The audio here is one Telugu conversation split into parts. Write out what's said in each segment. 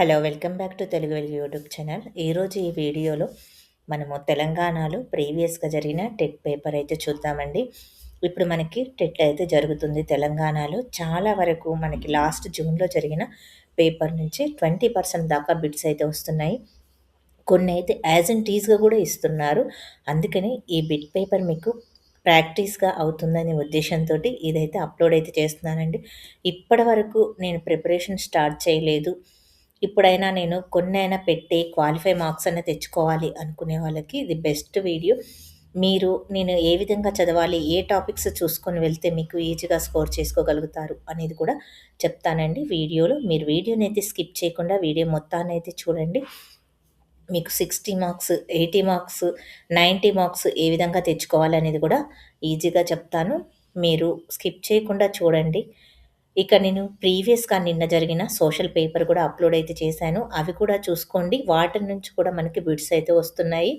Hello! Welcome back to Telugu వెలుగు యూట్యూబ్ ఛానల్. ఈరోజు ఈ వీడియోలో మనము తెలంగాణలో ప్రీవియస్‌గా జరిగిన టెట్ పేపర్ అయితే చూద్దామండి. ఇప్పుడు మనకి టెట్ అయితే జరుగుతుంది తెలంగాణలో. చాలా వరకు మనకి లాస్ట్ జూన్‌లో జరిగిన పేపర్ నుంచి 20% దాకా బిట్స్ అయితే వస్తున్నాయి. కొన్నైతే యాజ్ ఇన్ టీజ్‌గా గూడా ఇస్తున్నారు. అందుకని ఈ బిట్ పేపర్ మీకు ప్రాక్టీస్‌గా అవుతుందనే ఉద్దేశంతోటి ఇదైతే అప్‌లోడ్ అయితే చేస్తున్నానండి. ఇప్పటి వరకు నేను ప్రిపరేషన్ స్టార్ట్ చేయలేదు. ఇప్పుడైనా నేను కొన్నైనా పెట్టి క్వాలిఫై మార్క్స్ అన్నా తెచ్చుకోవాలి అనుకునే వాళ్ళకి ఇది బెస్ట్ వీడియో. నేను ఏ విధంగా చదవాలి, ఏ టాపిక్స్ చూసుకొని వెళ్తే మీకు ఈజీగా స్కోర్ చేసుకోగలుగుతారు అనేది కూడా చెప్తానండి వీడియోలో. మీరు వీడియోనైతే స్కిప్ చేయకుండా వీడియో మొత్తాన్నయితే చూడండి. మీకు 60 మార్క్స్, 80 మార్క్స్, 90 మార్క్స్ ఏ విధంగా తెచ్చుకోవాలనేది కూడా ఈజీగా చెప్తాను. మీరు స్కిప్ చేయకుండా చూడండి. ఇక నేను ప్రీవియస్‌గా నిన్న జరిగిన సోషల్ పేపర్ కూడా అప్‌లోడ్ అయితే చేశాను. అవి కూడా చూసుకోండి. వాటి నుంచి కూడా మనకి బిట్స్ అయితే వస్తున్నాయి.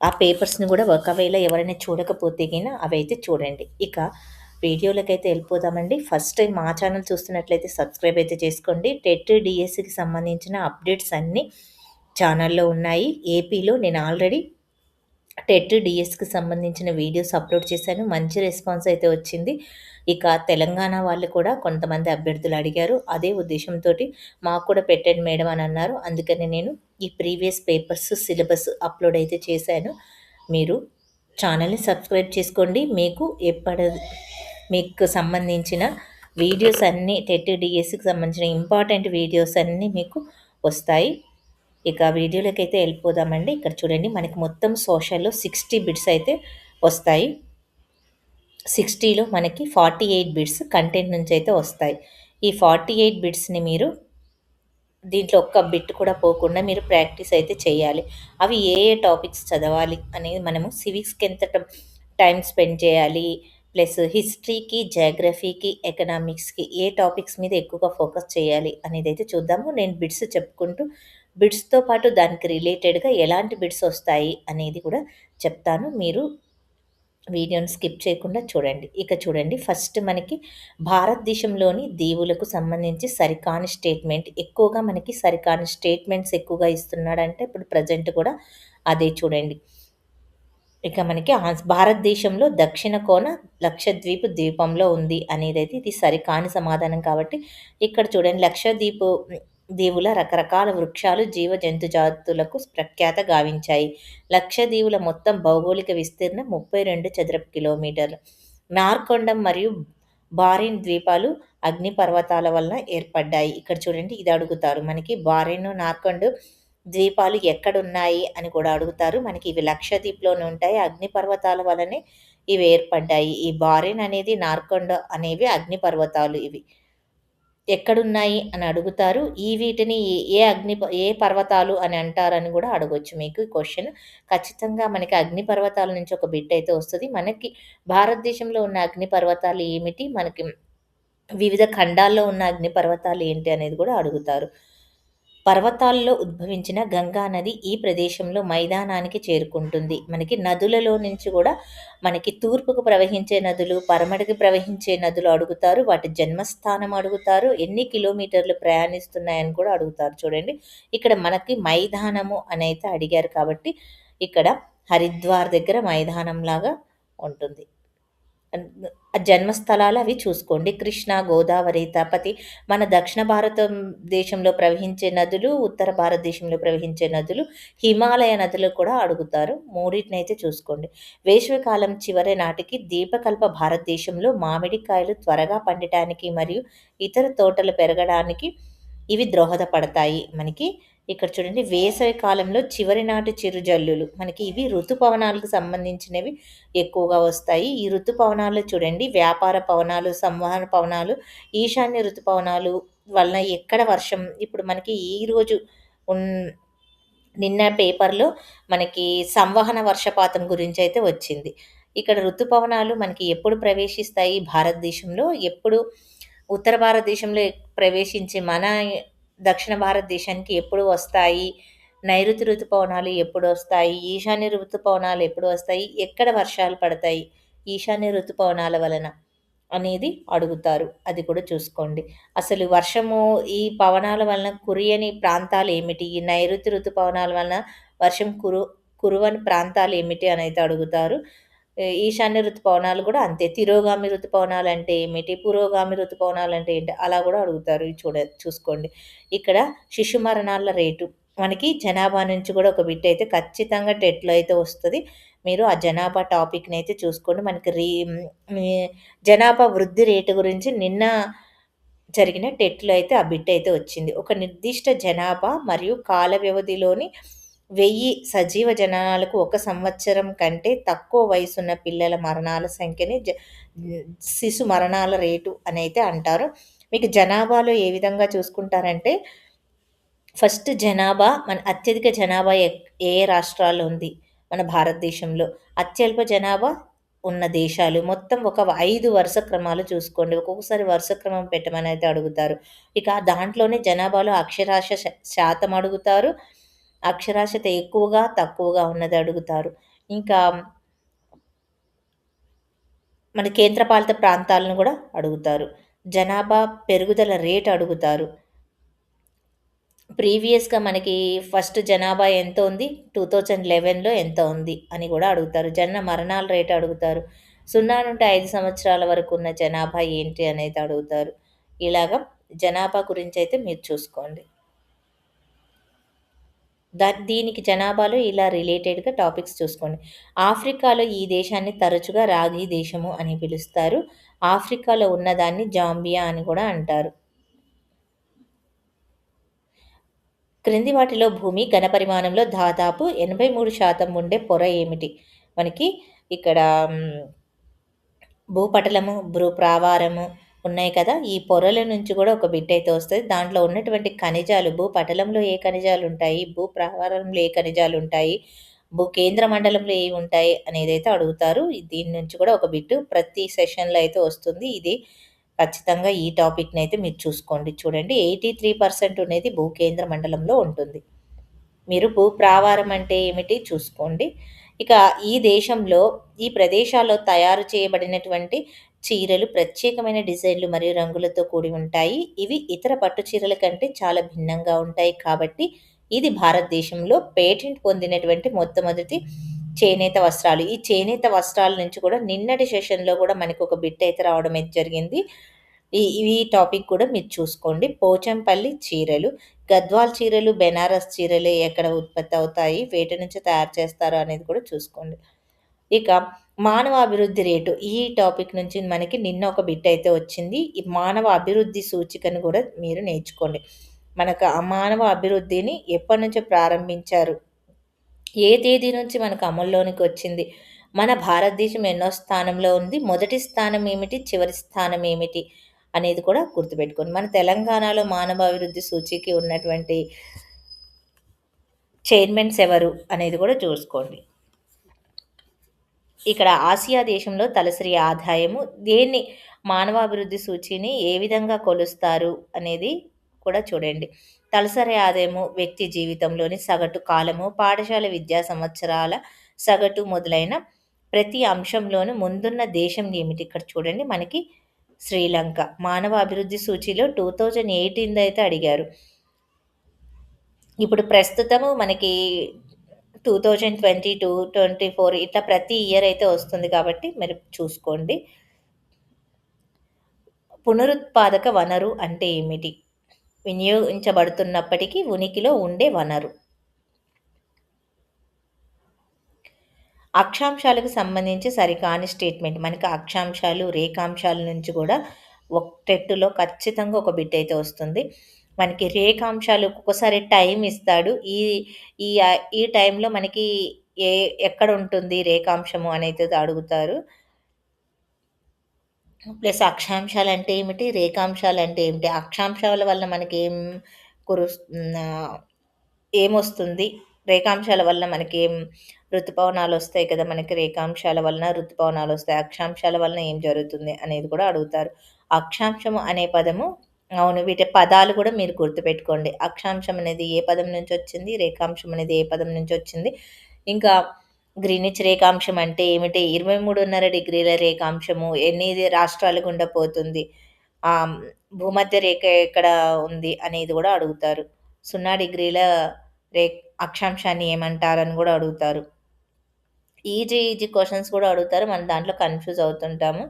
ఆ పేపర్స్‌ని కూడా ఒకవేళ ఎవరైనా చూడకపోతే గిన అవైతే చూడండి. ఇక వీడియోలకైతే ఎళ్ళిపోదామండి. ఫస్ట్ టైం మా ఛానల్ చూస్తున్నట్లయితే సబ్స్క్రైబ్ అయితే చేసుకోండి. టెట్, డీఎస్సీకి సంబంధించిన అప్డేట్స్ అన్నీ ఛానల్‌లో ఉన్నాయి. ఏపీలో నేను ఆల్రెడీ టెట్, డీఎస్‌కి సంబంధించిన వీడియోస్ అప్‌లోడ్ చేశాను. మంచి రెస్పాన్స్ అయితే వచ్చింది. ఇక తెలంగాణ వాళ్ళు కూడా కొంతమంది అభ్యర్థులు అడిగారు. అదే ఉద్దేశంతోటి మాకు కూడా పెట్టండి మేడం అని అన్నారు. అందుకని నేను ఈ ప్రీవియస్ పేపర్స్, సిలబస్ అప్‌లోడ్ అయితే చేశాను. మీరు ఛానల్‌ని సబ్స్క్రైబ్ చేసుకోండి. మీకు సంబంధించిన వీడియోస్ అన్నీ టెట్, డీఎస్‌కి సంబంధించిన ఇంపార్టెంట్ వీడియోస్ అన్నీ మీకు వస్తాయి. ఇక వీడియోలోకైతే వెళ్ళిపోదామండి. ఇక్కడ చూడండి మనకి మొత్తం సోషల్‌లో 60 బిట్స్ అయితే వస్తాయి. 60లో మనకి 48 బిట్స్ కంటెంట్ నుంచయితే వస్తాయి. ఈ 48 బిట్స్‌ని మీరు దీంట్లో ఒక్క బిట్ కూడా పోకుండా మీరు ప్రాక్టీస్ అయితే చేయాలి. అవి ఏ ఏ టాపిక్స్ చదవాలి అనేది మనము సివిక్స్‌కి ఎంత టైమ్ స్పెండ్ చేయాలి, ప్లస్ హిస్టరీకి, జియోగ్రఫీకి, ఎకనామిక్స్‌కి ఏ టాపిక్స్ మీద ఎక్కువగా ఫోకస్ చేయాలి అనేదైతే చూద్దాము. నేను బిట్స్ చెప్పుకుంటూ బిట్స్‌తో పాటు దానికి రిలేటెడ్‌గా ఎలాంటి బిట్స్ వస్తాయి అనేది కూడా చెప్తాను. మీరు వీడియోని స్కిప్ చేయకుండా చూడండి. ఇక చూడండి ఫస్ట్ మనకి భారతదేశంలోని దీవులకు సంబంధించి సరికాని స్టేట్మెంట్ ఎక్కువగా మనకి సరికాని స్టేట్మెంట్స్ ఎక్కువగా ఇస్తున్నాడంటే ఇప్పుడు ప్రెజెంట్ కూడా అదే చూడండి. ఇక మనకి భారతదేశంలో దక్షిణ కోన లక్షద్వీప్ ద్వీపంలో ఉంది అనేదైతే ఇది సరికాని సమాధానం కాబట్టి ఇక్కడ చూడండి దీవుల రకరకాల వృక్షాలు జీవ జంతు జాతులకు ప్రఖ్యాత గావించాయి. లక్షద్వీపుల మొత్తం భౌగోళిక విస్తీర్ణం 32 చదరపు కిలోమీటర్లు. నార్కొండం మరియు బారిన్ ద్వీపాలు అగ్నిపర్వతాల వలన ఏర్పడ్డాయి. ఇక్కడ చూడండి ఇది అడుగుతారు. మనకి బారిన్, నార్కొండ ద్వీపాలు ఎక్కడున్నాయి అని కూడా అడుగుతారు. మనకి ఇవి లక్షద్వీప్‌లోనే ఉంటాయి. అగ్నిపర్వతాల వలనే ఇవి ఏర్పడ్డాయి. ఈ బారిన్ అనేది, నార్కొండ అనేవి అగ్నిపర్వతాలు ఇవి. ఎక్కడున్నాయి అని అడుగుతారు. వీటిని ఏ పర్వతాలు అని అంటారని గూడా అడగొచ్చు మీకు ఈ క్వెషన్. ఖచ్చితంగా మనకి అగ్నిపర్వతాల నుంచి ఒక బిట్ అయితే వస్తది. మనకి భారతదేశంలో ఉన్న అగ్నిపర్వతాలు ఏమిటి? మనకి వివిధ ఖండాల్లో ఉన్న అగ్నిపర్వతాలు ఏంటి అనేది గూడా అడుగుతారు. పర్వతాల్లో ఉద్భవించిన గంగా నది ఈ ప్రదేశంలో మైదానానికి చేరుకుంటుంది. మనకి నదులలో నుంచి గూడా మనకి తూర్పుకు ప్రవహించే నదులు, పడమటికి ప్రవహించే నదులు అడుగుతారు. వాటి జన్మస్థానం అడుగుతారు. ఎన్ని కిలోమీటర్లు ప్రయాణిస్తున్నాయని కూడా అడుగుతారు చూడండి. ఇక్కడ మనకి మైదానము అనైతే అడిగారు కాబట్టి ఇక్కడ హరిద్వార్ దగ్గర మైదానంలాగా ఉంటుంది. జన్మస్థలాలు అవి చూసుకోండి. కృష్ణ, గోదావరి, తపతి మన దక్షిణ భారతదేశంలో ప్రవహించే నదులు, ఉత్తర భారతదేశంలో ప్రవహించే నదులు, హిమాలయ నదులు కూడా అడుగుతారు. మూడిటినైతే చూసుకోండి. వేసవికాలం చివరి నాటికి దీపకల్ప భారతదేశంలో మామిడికాయలు త్వరగా పండటానికి మరియు ఇతర తోటలు పెరగడానికి ఇవి దోహదపడతాయి. మనకి ఇక్కడ చూడండి వేసవి కాలంలో చివరి నాటి చిరుజల్లులు మనకి ఇవి ఋతుపవనాలకు సంబంధించినవి ఎక్కువగా వస్తాయి. ఈ ఋతుపవనాల్లో చూడండి వ్యాపార పవనాలు, సంవహన పవనాలు, ఈశాన్య ఋతుపవనాలు వలన ఎక్కడ వర్షం ఇప్పుడు మనకి ఈరోజు ఉన్ నిన్న పేపర్‌లో మనకి సంవహన వర్షపాతం గురించైతే వచ్చింది. ఇక్కడ ఋతుపవనాలు మనకి ఎప్పుడు ప్రవేశిస్తాయి భారతదేశంలో, ఎప్పుడు ఉత్తర భారతదేశంలో ప్రవేశించి మన దక్షిణ భారతదేశానికి ఎప్పుడు వస్తాయి, నైరుతి ఋతుపవనాలు ఎప్పుడొస్తాయి, ఈశాన్య ఋతుపవనాలు ఎప్పుడు వస్తాయి, ఎక్కడ వర్షాలు పడతాయి ఈశాన్య ఋతుపవనాల వలన అనేది అడుగుతారు. అది కూడా చూసుకోండి. అసలు వర్షము ఈ పవనాల వలన కురియని ప్రాంతాలేమిటి? ఈ నైరుతి ఋతుపవనాల వలన వర్షం కురువని ప్రాంతాలేమిటి అనైతే అడుగుతారు. ఈశాన్య ఋతుపవనాలు గూడా అంతే. తిరోగామి ఋతుపవనాలంటే ఏమిటి? పురోగామి ఋతుపవనాలంటే ఏంటి? అలా గూడా అడుగుతారు. ఇది చూసుకోండి. ఇక్కడ శిశు మరణాల రేటు మనకి జనాభా నుంచి గూడా ఒక బిట్ అయితే ఖచ్చితంగా టెట్‌లో అయితే వస్తది. మీరు ఆ జనాభా టాపిక్‌నైతే చూసుకోండి. మనకి మీ జనాభా వృద్ధి రేటు గురించి నిన్న జరిగిన టెట్‌లో అయితే ఆ బిట్ అయితే వచ్చింది. ఒక నిర్దిష్ట జనాభా మరియు కాల వ్యవధిలోని 1000 సజీవ జననాలకు 1 సంవత్సరం కంటే తక్కువ వయసున్న పిల్లల మరణాల సంఖ్యని శిశు మరణాల రేటు అనైతే అంటారు. మీకు జనాభాలో ఏ విధంగా చూసుకుంటారంటే ఫస్ట్ జనాభా మన అత్యధిక జనాభా ఏ రాష్ట్రాల్లో ఉంది? మన భారతదేశంలో. అత్యల్ప జనాభా ఉన్న దేశాలు. మొత్తం ఒక 5 వరుస క్రమాలు చూసుకోండి. ఒక్కొక్కసారి వరుస క్రమం పెట్టమనైతే అడుగుతారు. ఇక దాంట్లోనే జనాభాలో శాతం అడుగుతారు. అక్షరాస్యత ఎక్కువగా, తక్కువగా ఉన్నది అడుగుతారు. ఇంకా మన కేంద్రపాలిత ప్రాంతాలను గూడా అడుగుతారు. జనాభా పెరుగుదల రేట్ అడుగుతారు. ప్రీవియస్‌గా మనకి ఫస్ట్ జనాభా ఎంత ఉంది? 2011లో ఎంత ఉంది? అని గూడా అడుగుతారు. మరణాల రేట్ అడుగుతారు. 0-5 సంవత్సరాల వరకు ఉన్న జనాభా ఏంటి అనేది అడుగుతారు. ఇలాగ జనాభా గురించైతే మీరు చూసుకోండి. దీనికి జనాభాలో ఇలా రిలేటెడ్‌గా టాపిక్స్ చూసుకోండి. ఆఫ్రికాలో ఈ దేశాన్ని తరచుగా రాగి దేశము అని పిలుస్తారు. ఆఫ్రికాలో ఉన్నదాన్ని జాంబియా అని కూడా అంటారు. క్రింది వాటిలో భూమి ఘనపరిమాణంలో దాదాపు 83% ఉండే పొర ఏమిటి? మనకి ఇక్కడ భూపటలము, భూప్రావారము ఉన్నాయి కదా! ఈ పొరల నుంచి కూడా ఒక బిట్ అయితే వస్తది. దాంట్లో ఉన్నటువంటి ఖనిజాలు భూపటలంలో ఏ ఖనిజాలుంటాయి? భూప్రావారంలో ఏ ఖనిజాలుంటాయి? భూకేంద్ర మండలంలో ఏవుంటాయి? అనేదైతే అడుగుతారు. దీని నుంచి కూడా ఒక బిట్ ప్రతి సెషన్‌లో అయితే వస్తుంది. ఇది ఖచ్చితంగా ఈ టాపిక్‌నైతే మీరు చూసుకోండి. చూడండి 83% అనేది భూకేంద్ర మండలంలో ఉంటుంది. మీరు భూప్రావారం అంటే ఏమిటి చూసుకోండి. ఇక ఈ దేశంలో, ఈ ప్రదేశాల్లో తయారు చేయబడినటువంటి చీరలు ప్రత్యేకమైన డిజైన్‌లు మరియు రంగులతో కూడి ఉంటాయి. ఇవి ఇతర పట్టు చీరల కంటే చాలా భిన్నంగా ఉంటాయి కాబట్టి, ఇది భారతదేశంలో పేటెంట్ పొందినటువంటి మొట్టమొదటి చేనేత వస్త్రాలు. ఈ చేనేత వస్త్రాల నుంచి కూడా నిన్నటి సెషన్‌లో కూడా మనకొక బిట్ అయితే రావడం అయితే జరిగింది. ఈ టాపిక్ కూడా మీరు చూసుకోండి. పోచంపల్లి చీరలు, గద్వాల్ చీరలు, బెనారస్ చీరలు ఎక్కడ ఉత్పత్తి అవుతాయి? వేటి నుంచి తయారు చేస్తారు అనేది కూడా చూసుకోండి. ఇక మానవ అభివృద్ధి రేటు ఈ టాపిక్ నుంచి మనకి నిన్న ఒక బిట్ అయితే వచ్చింది. ఈ మానవ అభివృద్ధి సూచికను కూడా మీరు నేర్చుకోండి. మనకు ఆ మానవ అభివృద్ధిని ఎప్పటినుంచి ప్రారంభించారు? ఏ తేదీ నుంచి మనకు అమల్లోనికి వచ్చింది? మన భారతదేశం ఎన్నో స్థానంలో ఉంది? మొదటి స్థానం ఏమిటి? చివరి స్థానం ఏమిటి? అనేది కూడా గుర్తుపెట్టుకోండి. మన తెలంగాణలో మానవ అభివృద్ధి సూచీకి ఉన్నటువంటి చైర్మన్స్ ఎవరు? అనేది కూడా చూసుకోండి. ఇక్కడ ఆసియా దేశంలో తలసరి ఆదాయము దేన్ని మానవాభివృద్ధి సూచీని ఏ విధంగా కొలుస్తారు అనేది కూడా చూడండి. తలసరి ఆదాయము వ్యక్తి జీవితంలోని సగటు కాలము, పాఠశాల విద్యా సంవత్సరాల సగటు మొదలైన ప్రతి అంశంలోనూ ముందున్న దేశం ఏమిటి? ఇక్కడ చూడండి మనకి శ్రీలంక. మానవ అభివృద్ధి సూచీలో 2018 అయితే అడిగారు. ఇప్పుడు ప్రస్తుతము మనకి 2022, 24 ఇట్లా ప్రతి ఇయర్ అయితే వస్తుంది కాబట్టి మీరు చూసుకోండి. పునరుత్పాదక వనరు అంటే ఏమిటి? వినియోగించబడుతున్నప్పటికీ ఉనికిలో ఉండే వనరు. అక్షాంశాలకు సంబంధించి సరికాని స్టేట్మెంట్. మనకి అక్షాంశాలు, రేఖాంశాల నుంచి కూడా టెట్టులో ఖచ్చితంగా ఒక బిట్ అయితే వస్తుంది. మనకి రేఖాంశాలు ఒక్కొక్కసారి టైం ఇస్తాడు. ఈ ఈ ఈ టైంలో మనకి ఏ ఎక్కడ ఉంటుంది రేఖాంశము అనేది అడుగుతారు. ప్లస్ అక్షాంశాలంటే ఏమిటి? రేఖాంశాలంటే ఏమిటి? అక్షాంశాల వల్ల మనకేం ఏమొస్తుంది? రేఖాంశాల వల్ల మనకేం ఋతుపవనాలొస్తాయి కదా! మనకి రేఖాంశాల వలన ఋతుపవనాలొస్తాయి. అక్షాంశాల వలన ఏం జరుగుతుంది? అనేది కూడా అడుగుతారు. అక్షాంశం అనే పదము అవును. వీటి పదాలు కూడా మీరు గుర్తుపెట్టుకోండి. అక్షాంశం అనేది ఏ పదం నుంచొచ్చింది? రేఖాంశం అనేది ఏ పదం నుంచొచ్చింది? ఇంకా గ్రీనిచ్ రేఖాంశం అంటే ఏమిటి? 23.5 డిగ్రీల రేఖాంశము ఎన్ని రాష్ట్రాలు గుండా పోతుంది? ఆహ్, భూమధ్య రేఖ ఎక్కడ ఉంది అనేది గూడా అడుగుతారు. 0 డిగ్రీల రే అక్షాంశాన్ని ఏమంటారని గూడా అడుగుతారు. ఈజీ ఈజీ క్వెషన్స్ కూడా అడుగుతారు. మనం దాంట్లో కన్‌ఫ్యూజ్ అవుతుంటాము.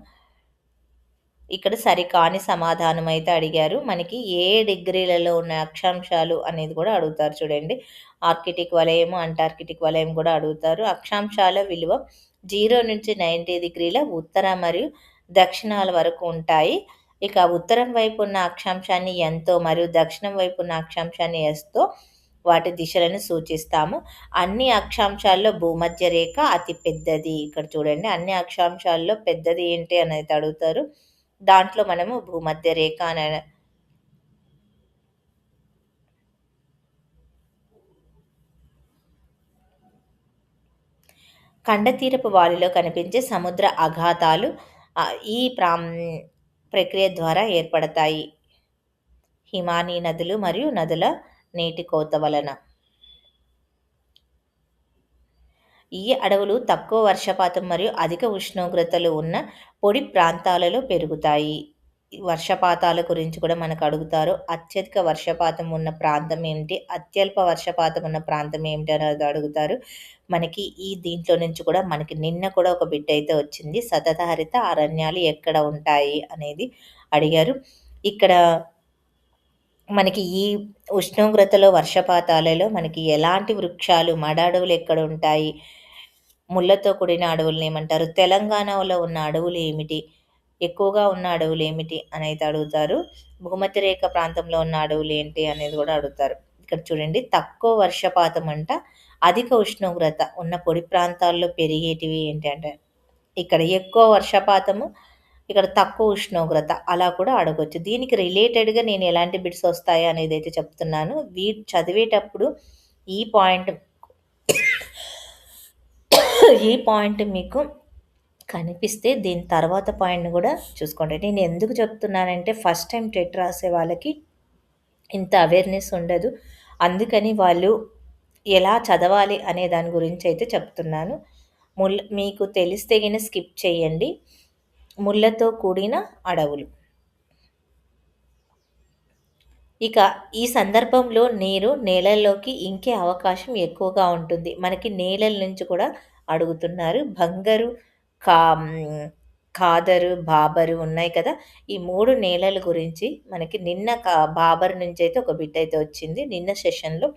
ఇక్కడ సరికాని సమాధానం అయితే అడిగారు. మనకి ఏ డిగ్రీలలో ఉన్న అక్షాంశాలు అనేది కూడా అడుగుతారు చూడండి. ఆర్కిటిక్ వలయము, అంటార్కిటిక్ వలయం కూడా అడుగుతారు. అక్షాంశాల విలువ 0-90 డిగ్రీల ఉత్తర మరియు దక్షిణాల వరకు ఉంటాయి. ఇక ఉత్తరం వైపు ఉన్న అక్షాంశాన్ని ఎన్‌తో మరియు దక్షిణం వైపు ఉన్న అక్షాంశాన్ని ఎస్‌తో వాటి దిశలను సూచిస్తాము. అన్ని అక్షాంశాల్లో భూమధ్య రేఖ అతి పెద్దది. ఇక్కడ చూడండి, అన్ని అక్షాంశాల్లో పెద్దది ఏంటి అనేది అడుగుతారు. దాంట్లో మనము భూమధ్య రేఖ అనే ఖండతీరపు వాలిలో కనిపించే సముద్ర అఘాతాలు ఈ ప్రక్రియ ద్వారా ఏర్పడతాయి. హిమానీ నదులు మరియు నదుల నీటి కోత వలన. ఈ అడవులు తక్కువ వర్షపాతం మరియు అధిక ఉష్ణోగ్రతలు ఉన్న పొడి ప్రాంతాలలో పెరుగుతాయి. వర్షపాతాల గురించి కూడా మనకు అడుగుతారు. అత్యధిక వర్షపాతం ఉన్న ప్రాంతం ఏమిటి? అత్యల్ప వర్షపాతం ఉన్న ప్రాంతం ఏమిటి అనేది అడుగుతారు. మనకి దీంట్లో నుంచి కూడా మనకి నిన్న కూడా ఒక బిట్ అయితే వచ్చింది. సతతహరిత అరణ్యాలు ఎక్కడ ఉంటాయి అనేది అడిగారు. ఇక్కడ మనకి ఈ ఉష్ణోగ్రతలో వర్షపాతాలలో మనకి ఎలాంటి వృక్షాలు, మడ అడవులు ఎక్కడ ఉంటాయి? ముళ్ళతో కూడిన అడవులను ఏమంటారు? తెలంగాణలో ఉన్న అడవులు ఏమిటి? ఎక్కువగా ఉన్న అడవులు ఏమిటి అనేది అడుగుతారు. భూమధ్య రేఖ ప్రాంతంలో ఉన్న అడవులు ఏంటి అనేది కూడా అడుగుతారు. ఇక్కడ చూడండి, తక్కువ వర్షపాతం అంట అధిక ఉష్ణోగ్రత ఉన్న పొడి ప్రాంతాల్లో పెరిగేటివి ఏంటి అంటే, ఇక్కడ ఎక్కువ వర్షపాతము, ఇక్కడ తక్కువ ఉష్ణోగ్రత అలా కూడా అడగొచ్చు. దీనికి రిలేటెడ్‌గా నేను ఎలాంటి బిట్స్ వస్తాయి అనేది అయితే చెప్తున్నాను. చదివేటప్పుడు ఈ పాయింట్ ఈ పాయింట్ మీకు కనిపిస్తే దీని తర్వాత పాయింట్‌ని కూడా చూసుకోండి. నేను ఎందుకు చెప్తున్నానంటే ఫస్ట్ టైం టెట్ రాసే వాళ్ళకి ఇంత అవేర్‌నెస్ ఉండదు. అందుకని వాళ్ళు ఎలా చదవాలి అనే దాని గురించి అయితే చెప్తున్నాను. మీకు తెలిస్తే గిన స్కిప్ చేయండి. ముళ్ళతో కూడిన అడవులు. ఇక ఈ సందర్భంలో నీరు నేలల్లోకి ఇంకే అవకాశం ఎక్కువగా ఉంటుంది. మనకి నేలల నుంచి కూడా అడుగుతున్నారు. బంగరు, కా ఖాదరు, బాబరు ఉన్నాయి కదా! ఈ 3 నేలల గురించి మనకి నిన్న బాబర్ నుంచయితే ఒక బిట్ అయితే వచ్చింది. నిన్న సెషన్‌లో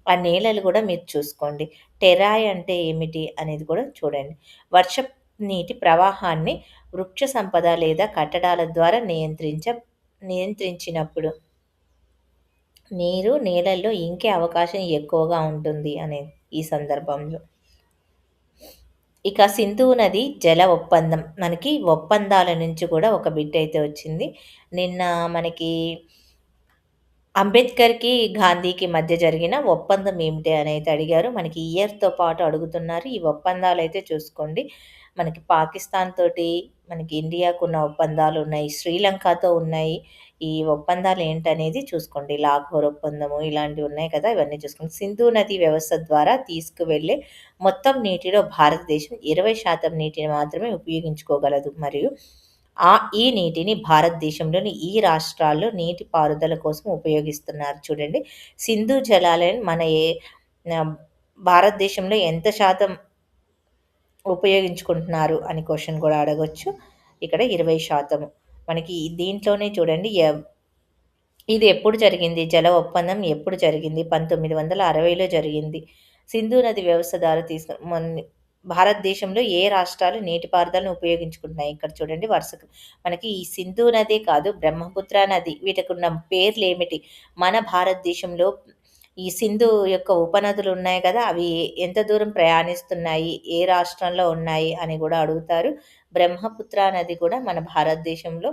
ఆ నేలలు కూడా మీరు చూసుకోండి. టెరాయ్ అంటే ఏమిటి అనేది కూడా చూడండి. వర్షపు నీటి ప్రవాహాన్ని వృక్ష సంపద లేదా కట్టడాల ద్వారా నియంత్రించినప్పుడు నీరు నేలల్లో ఇంకే అవకాశం ఎక్కువగా ఉంటుంది అనేది ఈ సందర్భంలో. ఇక సింధు నది జల ఒప్పందం. మనకి ఒప్పందాల నుంచి కూడా ఒక బిట్ అయితే వచ్చింది. నిన్న మనకి అంబేద్కర్‌కి, గాంధీకి మధ్య జరిగిన ఒప్పందం ఏమిటి అనైతే అడిగారు. మనకి ఇయర్‌తో పాటు అడుగుతున్నారు. ఈ ఒప్పందాలైతే చూసుకోండి. మనకి పాకిస్తాన్ తోటి, మనకి ఇండియాకున్న ఒప్పందాలున్నాయి. శ్రీలంకతో ఉన్నాయి. ఈ ఒప్పందాలు ఏంటనేది చూసుకోండి. లాహోర్ ఒప్పందము ఇలాంటివి ఉన్నాయి కదా! ఇవన్నీ చూసుకోండి. సింధు నది వ్యవస్థ ద్వారా తీసుకువెళ్ళే మొత్తం నీటిలో భారతదేశం 20% నీటిని మాత్రమే ఉపయోగించుకోగలదు. మరియు ఈ నీటిని భారతదేశంలోని ఈ రాష్ట్రాల్లో నీటి పారుదల కోసం ఉపయోగిస్తున్నారు. చూడండి, సింధు జలాలను మన భారతదేశంలో ఎంత శాతం ఉపయోగించుకుంటున్నారు అని క్వెషన్ కూడా అడగొచ్చు. ఇక్కడ 20% మనకి దీంట్లోనే చూడండి, ఇది ఎప్పుడు జరిగింది? జల ఒప్పందం ఎప్పుడు జరిగింది? 1960లో జరిగింది. సింధు నది వ్యవస్థ ద్వారా భారతదేశంలో ఏ రాష్ట్రాలు నీటిపారుదలను ఉపయోగించుకుంటున్నాయి? ఇక్కడ చూడండి వరుసగా మనకి ఈ సింధు నదే కాదు, బ్రహ్మపుత్ర నది, వీటికున్న పేర్లేమిటి? మన భారతదేశంలో ఈ సింధు యొక్క ఉపనదులు ఉన్నాయి కదా! అవి ఎంత దూరం ప్రయాణిస్తున్నాయి? ఏ రాష్ట్రంలో ఉన్నాయి? అని కూడా అడుగుతారు. బ్రహ్మపుత్ర నది కూడా మన భారతదేశంలో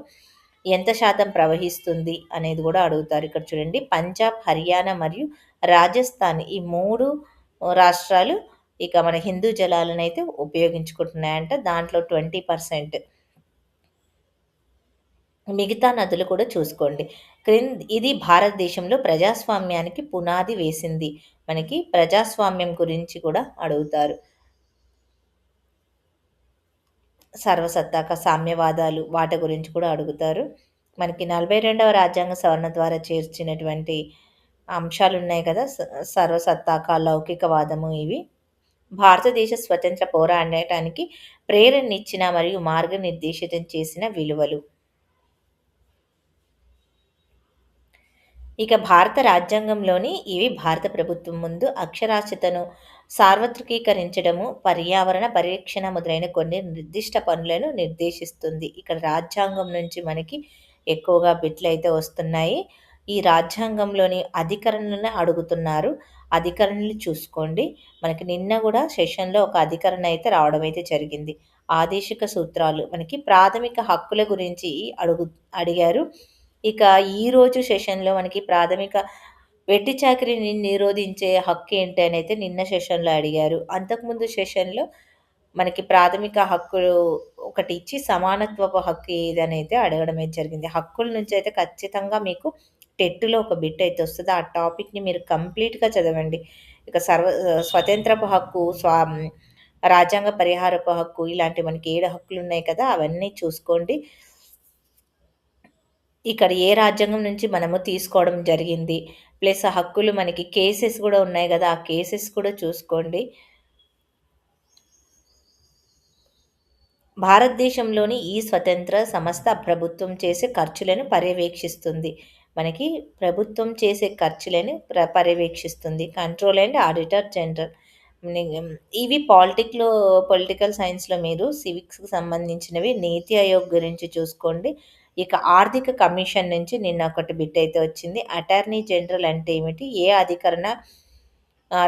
ఎంత శాతం ప్రవహిస్తుంది అనేది కూడా అడుగుతారు. ఇక్కడ చూడండి, పంజాబ్, హర్యానా మరియు రాజస్థాన్ ఈ 3 రాష్ట్రాలు ఇక మన హిందూ జలాలనైతే ఉపయోగించుకుంటున్నాయంట. దాంట్లో 20%. మిగతా నదులు కూడా చూసుకోండి. ఇది భారతదేశంలో ప్రజాస్వామ్యానికి పునాది వేసింది. మనకి ప్రజాస్వామ్యం గురించి కూడా అడుగుతారు. సర్వసత్తాక సామ్యవాదాలు వాటి గురించి కూడా అడుగుతారు. మనకి 42వ రాజ్యాంగ సవరణ ద్వారా చేర్చినటువంటి అంశాలున్నాయి కదా! సర్వసత్తాక, లౌకికవాదము ఇవి. భారతదేశ స్వతంత్ర పోరాడటానికి ప్రేరణనిచ్చిన మరియు మార్గనిర్దేశితం చేసిన విలువలు. ఇక భారత రాజ్యాంగంలోని ఇవి భారత ప్రభుత్వం ముందు అక్షరాస్యతను సార్వత్రికీకరించడము, పర్యావరణ పరిరక్షణ మొదలైన కొన్ని నిర్దిష్ట పనులను నిర్దేశిస్తుంది. ఇక్కడ రాజ్యాంగం నుంచి మనకి ఎక్కువగా బిట్లయితే వస్తున్నాయి. ఈ రాజ్యాంగంలోని అధికరణలను అడుగుతున్నారు. అధికరణలు చూసుకోండి. మనకి నిన్న గూడా సెషన్‌లో ఒక అధికరణ అయితే రావడం అయితే జరిగింది. ఆదేశిక సూత్రాలు మనకి ప్రాథమిక హక్కుల గురించి అడిగారు. ఇక ఈరోజు సెషన్‌లో మనకి ప్రాథమిక వెట్టి చాకిరీని నిరోధించే హక్కేంటి అనైతే నిన్న సెషన్‌లో అడిగారు. అంతకుముందు సెషన్‌లో మనకి ప్రాథమిక హక్కులు ఒకటి ఇచ్చి సమానత్వపు హక్కు ఏదనైతే అడగడం అయితే జరిగింది. హక్కుల నుంచి అయితే ఖచ్చితంగా మీకు టెట్‌లో ఒక బిట్ అయితే వస్తది. ఆ టాపిక్‌ని మీరు కంప్లీట్‌గా చదవండి. ఇక స్వతంత్రపు హక్కు, రాజ్యాంగ పరిహారపు హక్కు ఇలాంటి మనకి 7 హక్కులున్నాయి కదా! అవన్నీ చూసుకోండి. ఇక్కడ ఏ రాజ్యాంగం నుంచి మనము తీసుకోవడం జరిగింది. ప్లస్ ఆ హక్కులు మనకి కేసెస్ గూడా ఉన్నాయి గదా! ఆ కేసెస్ కూడా చూసుకోండి. భారతదేశంలోని ఈ స్వతంత్ర సంస్థ ప్రభుత్వం చేసే ఖర్చులను పర్యవేక్షిస్తుంది. మనకి ప్రభుత్వం చేసే ఖర్చులను పర్యవేక్షిస్తుంది. Control and auditor general. ఇవి పొలిటికల్ సైన్స్‌లో మీరు సివిక్స్‌కి సంబంధించినవి. నీతి ఆయోగ్ గురించి చూసుకోండి. ఇక ఆర్థిక కమిషన్ నుంచి నిన్న ఒకటి బిట్ అయితే వచ్చింది. అటార్నీ జనరల్ అంటే ఏమిటి? ఏ అధికరణ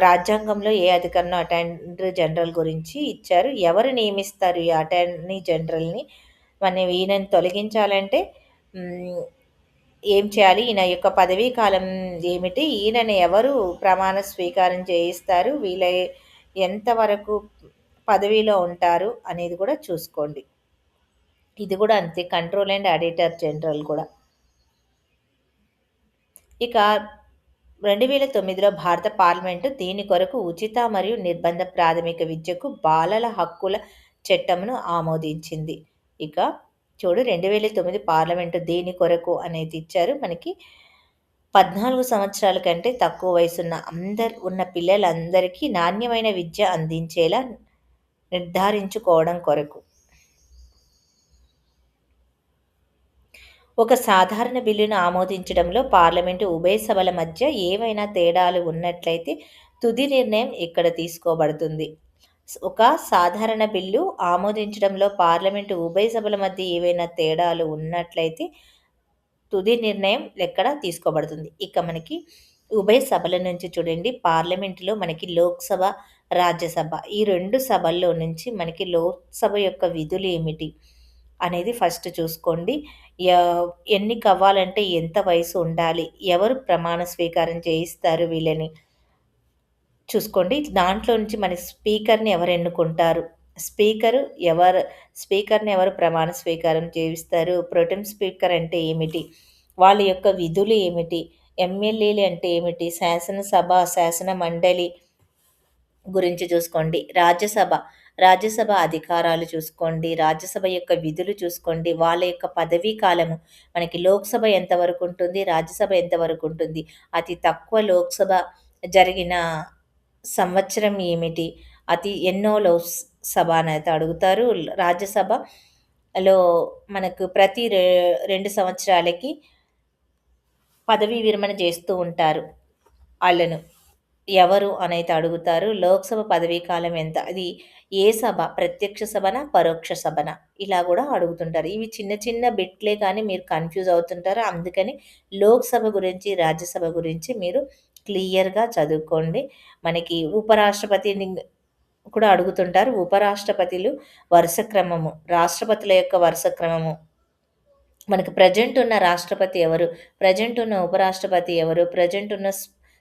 రాజ్యాంగంలో ఏ అధికరణం అటార్నీ జనరల్ గురించి ఇచ్చారు. ఎవరు నియమిస్తారు ఈ అటార్నీ జనరల్‌ని? ఈయనని తొలగించాలంటే హ్మ్, ఏం చేయాలి? ఈయన యొక్క పదవీ కాలం ఏమిటి? ఈయనని ఎవరు ప్రమాణ స్వీకారం చేయిస్తారు? ఎంతవరకు పదవిలో ఉంటారు అనేది కూడా చూసుకోండి. ఇది కూడా అంతే. కంట్రోల్ అండ్ ఆడిటర్ జనరల్ కూడా. ఇక 2009లో భారత పార్లమెంటు దీని కొరకు ఉచిత మరియు నిర్బంధ ప్రాథమిక విద్యకు బాలల హక్కుల చట్టమును ఆమోదించింది. ఇక చూడు 2009 పార్లమెంటు దీని కొరకు అనేది ఇచ్చారు. మనకి 14 సంవత్సరాల కంటే తక్కువ వయసున్న పిల్లలందరికీ నాణ్యమైన విద్య అందించేలా నిర్ధారించుకోవడం కొరకు. ఒక సాధారణ బిల్లును ఆమోదించడంలో పార్లమెంటు ఉభయ సభల మధ్య ఏవైనా తేడాలు ఉన్నట్లయితే తుది నిర్ణయం ఇక్కడ తీసుకోబడుతుంది. ఒక సాధారణ బిల్లు ఆమోదించడంలో పార్లమెంటు ఉభయ సభల మధ్య ఏవైనా తేడాలు ఉన్నట్లయితే తుది నిర్ణయం ఎక్కడ తీసుకోబడుతుంది. ఇక మనకి ఉభయ సభల నుంచి చూడండి పార్లమెంటులో మనకి లోక్సభ, రాజ్యసభ ఈ 2 సభల్లో నుంచి మనకి లోక్సభ యొక్క విధులు ఏమిటి అనేది ఫస్ట్ చూసుకోండి. య ఎన్నికవ్వాలంటే ఎంత వయసు ఉండాలి? ఎవరు ప్రమాణ స్వీకారం చేయిస్తారు వీళ్ళని? చూసుకోండి. దాంట్లో నుంచి మనకి స్పీకర్‌ని ఎవరు ఎన్నుకుంటారు? స్పీకరు ఎవరు స్పీకర్‌ని ఎవరు ప్రమాణ స్వీకారం చేయిస్తారు? ప్రోటెం స్పీకర్ అంటే ఏమిటి? వాళ్ళ యొక్క విధులు ఏమిటి? ఎమ్మెల్యేలు అంటే ఏమిటి? శాసనసభ, శాసన మండలి గురించి చూసుకోండి. రాజ్యసభ అధికారాలు చూసుకోండి. రాజ్యసభ యొక్క విధులు చూసుకోండి. వాళ్ళ యొక్క పదవీ కాలము మనకి లోక్‌సభ ఎంతవరకు ఉంటుంది? రాజ్యసభ ఎంతవరకు ఉంటుంది? అతి తక్కువ లోక్‌సభ జరిగిన సంవత్సరం ఏమిటి? ఎన్నో సభ అనైతే అడుగుతారు. రాజ్యసభలో మనకు ప్రతి 2 సంవత్సరాలకి పదవీ విరమణ చేస్తూ ఉంటారు ఆళ్ళను. ఎవరు అనైతే అడుగుతారు. లోక్‌సభ పదవీ కాలం ఎంత? అది ఏ సభ? ప్రత్యక్ష సభనా? పరోక్ష సభనా? ఇలా గూడా అడుగుతుంటారు. ఇవి చిన్న చిన్న బిట్లే కానీ మీరు కన్‌ఫ్యూజ్ అవుతుంటారు. అందుకని లోక్‌సభ గురించి, రాజ్యసభ గురించి మీరు క్లియర్‌గా చదువుకోండి. మనకి ఉపరాష్ట్రపతిని కూడా అడుగుతుంటారు. ఉపరాష్ట్రపతులు వరుస క్రమము, రాష్ట్రపతుల యొక్క వరుస క్రమము మనకు ప్రెజెంట్ ఉన్న రాష్ట్రపతి ఎవరు? ప్రెజెంట్ ఉన్న ఉపరాష్ట్రపతి ఎవరు? ప్రెజెంట్ ఉన్న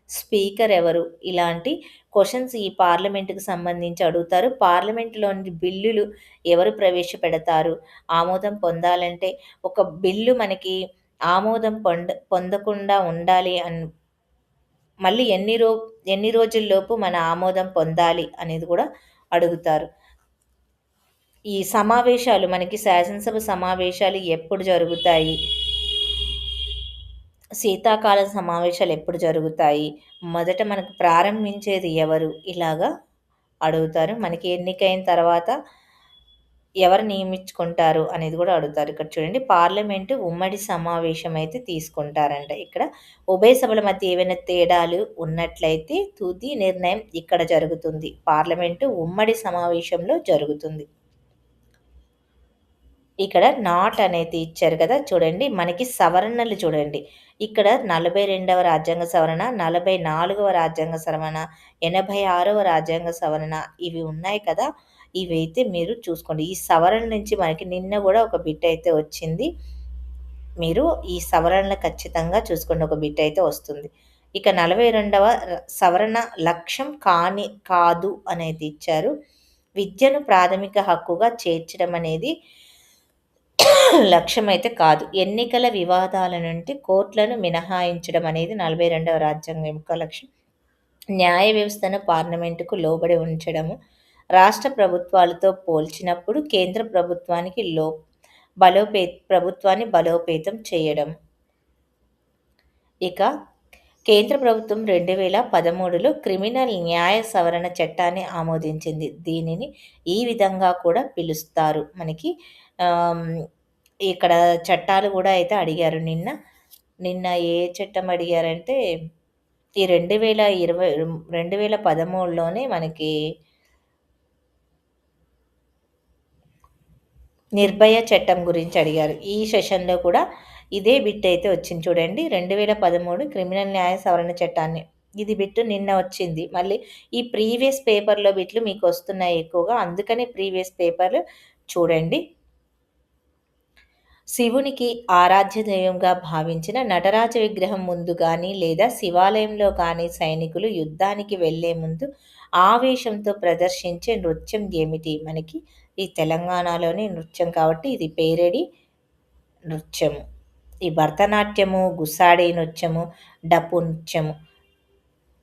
స్పీకర్ ఎవరు? ఇలాంటి క్వెషన్స్ ఈ పార్లమెంట్‌కి సంబంధించి అడుగుతారు. పార్లమెంట్‌లోని బిల్లులు ఎవరు ప్రవేశపెడతారు? ఆమోదం పొందాలంటే ఒక బిల్లు మనకి ఆమోదం పొందకుండా ఉండాలి మళ్ళీ ఎన్ని రోజుల్లోపు మన ఆమోదం పొందాలి అనేది కూడా అడుగుతారు. ఈ సమావేశాలు మనకి శాసనసభ సమావేశాలు ఎప్పుడు జరుగుతాయి? శీతాకాల సమావేశాలు ఎప్పుడు జరుగుతాయి? మొదట మనకు ప్రారంభించేది ఎవరు? ఇలాగా అడుగుతారు. మనకి ఎన్నికైన తర్వాత ఎవరు నియమించుకుంటారు అనేది గూడా అడుగుతారు. ఇక్కడ చూడండి పార్లమెంటు ఉమ్మడి సమావేశం అయితే తీసుకుంటారంట. ఇక్కడ ఉభయ సభల మధ్య ఏవైనా తేడాలు ఉన్నట్లయితే తుది నిర్ణయం ఇక్కడ జరుగుతుంది. పార్లమెంటు ఉమ్మడి సమావేశంలో జరుగుతుంది. ఇక్కడ నాట్ అనేది ఇచ్చారు కదా! చూడండి మనకి సవరణలు చూడండి. ఇక్కడ 42వ రాజ్యాంగ సవరణ, 44వ రాజ్యాంగ సవరణ, 86వ రాజ్యాంగ సవరణ ఇవి ఉన్నాయి కదా! ఇవైతే మీరు చూసుకోండి. ఈ సవరణ నుంచి మనకి నిన్న గూడా ఒక బిట్ అయితే వచ్చింది. మీరు ఈ సవరణలు ఖచ్చితంగా చూసుకోండి. ఒక బిట్ అయితే వస్తుంది. ఇక 42వ సవరణ లక్ష్యం కాదు అనేది ఇచ్చారు. విద్యను ప్రాథమిక హక్కుగా చేర్చడం అనేది లక్ష్యమైతే కాదు. ఎన్నికల వివాదాల నుండి కోర్టులను మినహాయించడం అనేది 42వ రాజ్యాంగం యొక్క లక్ష్యం. న్యాయ వ్యవస్థను పార్లమెంటుకు లోబడి ఉంచడము. రాష్ట్ర ప్రభుత్వాలతో పోల్చినప్పుడు కేంద్ర ప్రభుత్వానికి ప్రభుత్వాన్ని బలోపేతం చేయడం. ఇక కేంద్ర ప్రభుత్వం 2013లో క్రిమినల్ న్యాయ సవరణ చట్టాన్ని ఆమోదించింది. దీనిని ఈ విధంగా కూడా పిలుస్తారు. మనకి ఇక్కడ చట్టాలు గూడా అయితే అడిగారు నిన్న. నిన్న ఏ చట్టం అడిగారంటే ఈ 2013లోనే మనకి నిర్భయ చట్టం గురించి అడిగారు. ఈ సెషన్‌లో కూడా ఇదే బిట్ అయితే వచ్చింది చూడండి. 2013 క్రిమినల్ న్యాయ సవరణ చట్టాన్ని. ఇది బిట్ నిన్న వచ్చింది. మళ్ళీ ఈ ప్రీవియస్ పేపర్‌లో బిట్లు మీకొస్తున్నాయి ఎక్కువగా. అందుకని ప్రీవియస్ పేపర్‌లు చూడండి. శివునికి ఆరాధ్య దైవంగా భావించిన నటరాజ విగ్రహం ముందు గానీ లేదా శివాలయంలో కానీ సైనికులు యుద్ధానికి వెళ్లే ముందు ఆవేశంతో ప్రదర్శించే నృత్యం ఏమిటి? మనకి ఈ తెలంగాణలోని నృత్యం కాబట్టి ఇది పేరడి నృత్యము. ఈ భరతనాట్యము, గుస్సాడి నృత్యము, డప్పు నృత్యము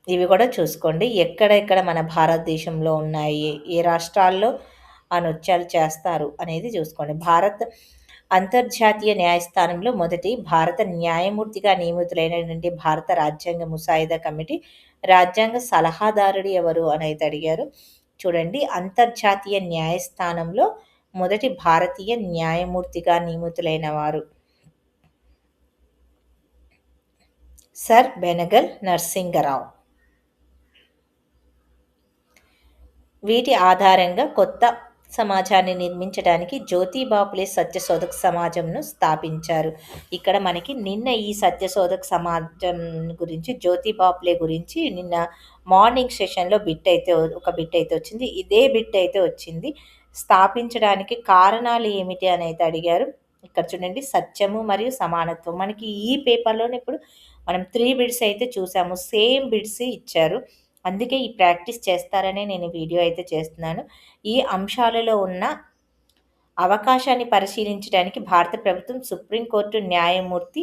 ఇవి కూడా చూసుకోండి. ఎక్కడెక్కడ మన భారతదేశంలో ఉన్నాయి, ఏ రాష్ట్రాల్లో ఆ నృత్యాలు చేస్తారు అనేది చూసుకోండి. అంతర్జాతీయ న్యాయస్థానంలో మొదటి భారత న్యాయమూర్తిగా నియమితులైనటువంటి భారత రాజ్యాంగ ముసాయిదా కమిటీ రాజ్యాంగ సలహాదారుడు ఎవరు అనేది అడిగారు. చూడండి అంతర్జాతీయ న్యాయస్థానంలో మొదటి భారతీయ న్యాయమూర్తిగా నియమితులైన వారు సర్ బెనగల్ నరసింగరావు. వీటి ఆధారంగా కొత్త సమాజాన్ని నిర్మించడానికి జ్యోతిబాపులే సత్యశోధక సమాజంను స్థాపించారు. ఇక్కడ మనకి నిన్న ఈ సత్యశోధక సమాజం గురించి జ్యోతిబాపులే గురించి నిన్న మార్నింగ్ సెషన్లో ఒక బిట్ అయితే వచ్చింది. ఇదే బిట్ అయితే వచ్చింది. స్థాపించడానికి కారణాలు ఏమిటి అని అయితే అడిగారు. ఇక్కడ చూడండి సత్యము మరియు సమానత్వం. మనకి ఈ పేపర్లోనే ఇప్పుడు మనం 3 బిట్స్ అయితే చూసాము. సేమ్ బిట్స్ ఇచ్చారు. అందుకే ఈ ప్రాక్టీస్ చేస్తారనే నేను వీడియో అయితే చేస్తున్నాను. ఈ అంశాలలో ఉన్న అవకాశాన్ని పరిశీలించడానికి భారత ప్రభుత్వం సుప్రీంకోర్టు న్యాయమూర్తి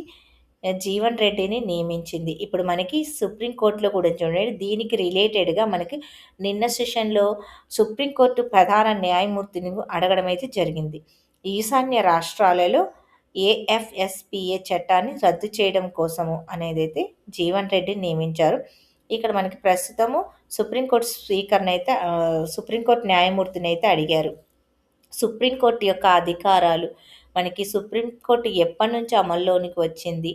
జీవన్ రెడ్డిని నియమించింది. ఇప్పుడు మనకి సుప్రీంకోర్టులో కూడా చూడండి దీనికి రిలేటెడ్‌గా మనకి నిన్న సెషన్‌లో సుప్రీంకోర్టు ప్రధాన న్యాయమూర్తిని అడగడం అయితే జరిగింది. ఈశాన్య రాష్ట్రాలలో ఏఎఫ్ఎస్‌పిఏ చట్టాన్ని రద్దు చేయడం కోసము అనేదైతే జీవన్ రెడ్డిని నియమించారు. ఇక్కడ మనకి ప్రస్తుతము సుప్రీంకోర్టు న్యాయమూర్తినైతే అడిగారు. సుప్రీంకోర్టు యొక్క అధికారాలు మనకి సుప్రీంకోర్టు ఎప్పటినుంచి అమల్లోనికి వచ్చింది?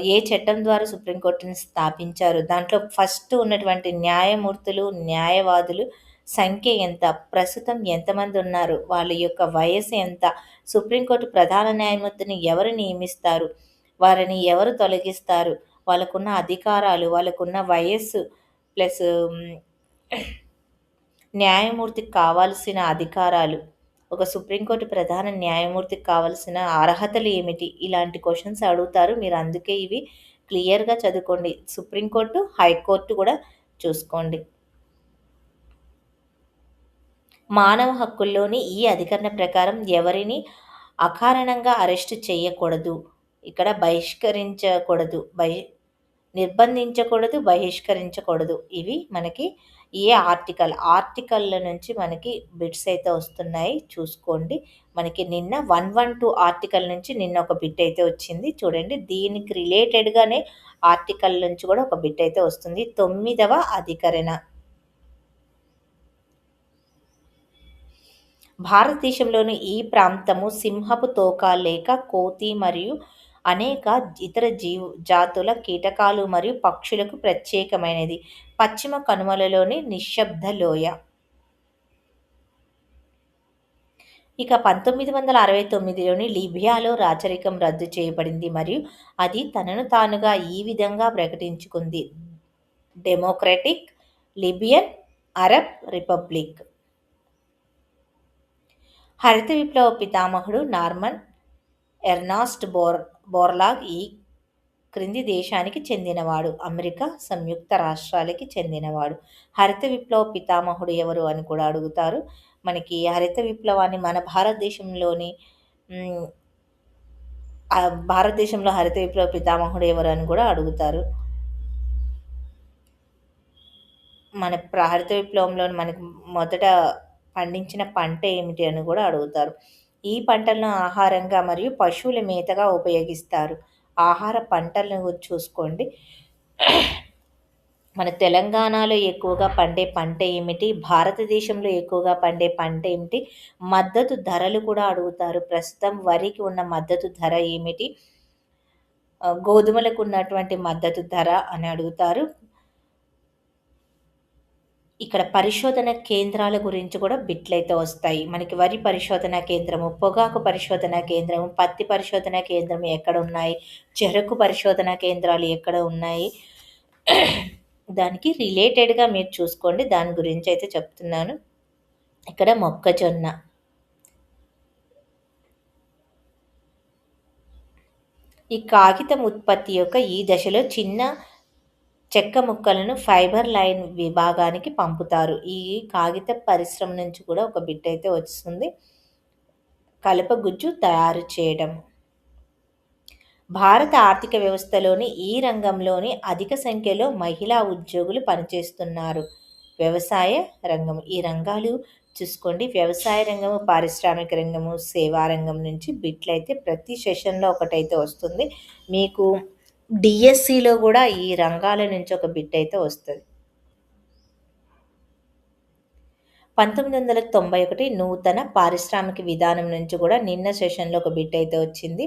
ఏ చట్టం ద్వారా సుప్రీంకోర్టుని స్థాపించారు? దాంట్లో ఫస్ట్ ఉన్నటువంటి న్యాయమూర్తులు, న్యాయవాదులు సంఖ్య ఎంత? ప్రస్తుతం ఎంతమంది ఉన్నారు? వాళ్ళ యొక్క వయస్సు ఎంత? సుప్రీంకోర్టు ప్రధాన న్యాయమూర్తిని ఎవరు నియమిస్తారు? వారిని ఎవరు తొలగిస్తారు? వాళ్ళకున్న అధికారాలు, వాళ్ళకున్న వయస్సు ప్లస్ న్యాయమూర్తికి కావాల్సిన అధికారాలు, ఒక సుప్రీంకోర్టు ప్రధాన న్యాయమూర్తికి కావాల్సిన అర్హతలు ఏమిటి? ఇలాంటి క్వెషన్స్ అడుగుతారు. మీరు అందుకే ఇవి క్లియర్‌గా చదువుకోండి. సుప్రీంకోర్టు, హైకోర్టు కూడా చూసుకోండి. మానవ హక్కుల్లోని ఈ అధికరణ ప్రకారం ఎవరిని అకారణంగా అరెస్టు చేయకూడదు. ఇక్కడ బహిష్కరించకూడదు. నిర్బంధించకూడదు, బహిష్కరించకూడదు. ఇవి మనకి ఏ ఆర్టికల్ల నుంచి మనకి బిట్స్ అయితే వస్తున్నాయి చూసుకోండి. మనకి నిన్న 112 ఆర్టికల్ నుంచి నిన్న ఒక బిట్ అయితే వచ్చింది. చూడండి దీనికి రిలేటెడ్‌గానే ఆర్టికల్ నుంచి కూడా ఒక బిట్ అయితే వస్తుంది. 9వ అధికరణ. భారతదేశంలోని ఈ ప్రాంతము సింహపు తోక లేక కోతి మరియు అనేక ఇతర జాతుల కీటకాలు మరియు పక్షులకు ప్రత్యేకమైనది. పశ్చిమ కనుమలలోని నిశ్శబ్ద లోయ. ఇక 1969లోని లిబియాలో రాచరికం రద్దు చేయబడింది మరియు అది తనను తానుగా ఈ విధంగా ప్రకటించుకుంది: డెమోక్రటిక్ లిబియన్ అరబ్ రిపబ్లిక్. హరిత విప్లవ పితామహుడు నార్మన్ ఎర్నాస్ట్ బోర్లాగ్ ఈ క్రింది దేశానికి చెందినవాడు: అమెరికా సంయుక్త రాష్ట్రాలకి చెందినవాడు. హరిత విప్లవ పితామహుడు ఎవరు అని కూడా అడుగుతారు. మనకి హరిత విప్లవాన్ని మన భారతదేశంలో హరిత విప్లవ పితామహుడు ఎవరు అని కూడా అడుగుతారు. మన హరిత విప్లవంలో మనకి మొదట పండించిన పంట ఏమిటి అని కూడా అడుగుతారు. ఈ పంటలను ఆహారంగా మరియు పశువుల మేతగా ఉపయోగిస్తారు. ఆహార పంటలను చూసుకోండి. మన తెలంగాణలో ఎక్కువగా పండే పంట ఏమిటి? భారతదేశంలో ఎక్కువగా పండే పంట ఏమిటి? మద్దతు ధరలు కూడా అడుగుతారు. ప్రస్తుతం వరికి ఉన్న మద్దతు ధర ఏమిటి? గోధుమలకు ఉన్నటువంటి మద్దతు ధర అని అడుగుతారు. ఇక్కడ పరిశోధన కేంద్రాల గురించి కూడా బిట్లయితే వస్తాయి. మనకి వరి పరిశోధన కేంద్రము, పొగాకు పరిశోధన కేంద్రము, పత్తి పరిశోధన కేంద్రం ఎక్కడ ఉన్నాయి, చెరకు పరిశోధన కేంద్రాలు ఎక్కడ ఉన్నాయి, దానికి రిలేటెడ్‌గా మీరు చూసుకోండి. దాని గురించి అయితే చెప్తున్నాను. ఇక్కడ మొక్కజొన్న. ఈ కాగితం ఉత్పత్తి యొక్క ఈ దశలో చిన్న చెక్క ముక్కలను ఫైబర్ లైన్ విభాగానికి పంపుతారు. ఈ కాగిత పరిశ్రమ నుంచి కూడా ఒక బిట్ అయితే వస్తుంది. కలపగుజ్జు తయారు చేయడం. భారత ఆర్థిక వ్యవస్థలోని ఈ రంగంలోని అధిక సంఖ్యలో మహిళా ఉద్యోగులు పనిచేస్తున్నారు. వ్యవసాయ రంగం. ఈ రంగాలు చూసుకోండి. వ్యవసాయ రంగము, పారిశ్రామిక రంగము, సేవా రంగం నుంచి బిట్లు అయితే ప్రతి సెషన్లో ఒకటైతే వస్తుంది. మీకు డిఎస్సిలో కూడా ఈ రంగాల నుంచి ఒక బిట్ అయితే వస్తుంది. 1991 నూతన పారిశ్రామిక విధానం నుంచి కూడా నిన్న సెషన్లో ఒక బిట్ అయితే వచ్చింది.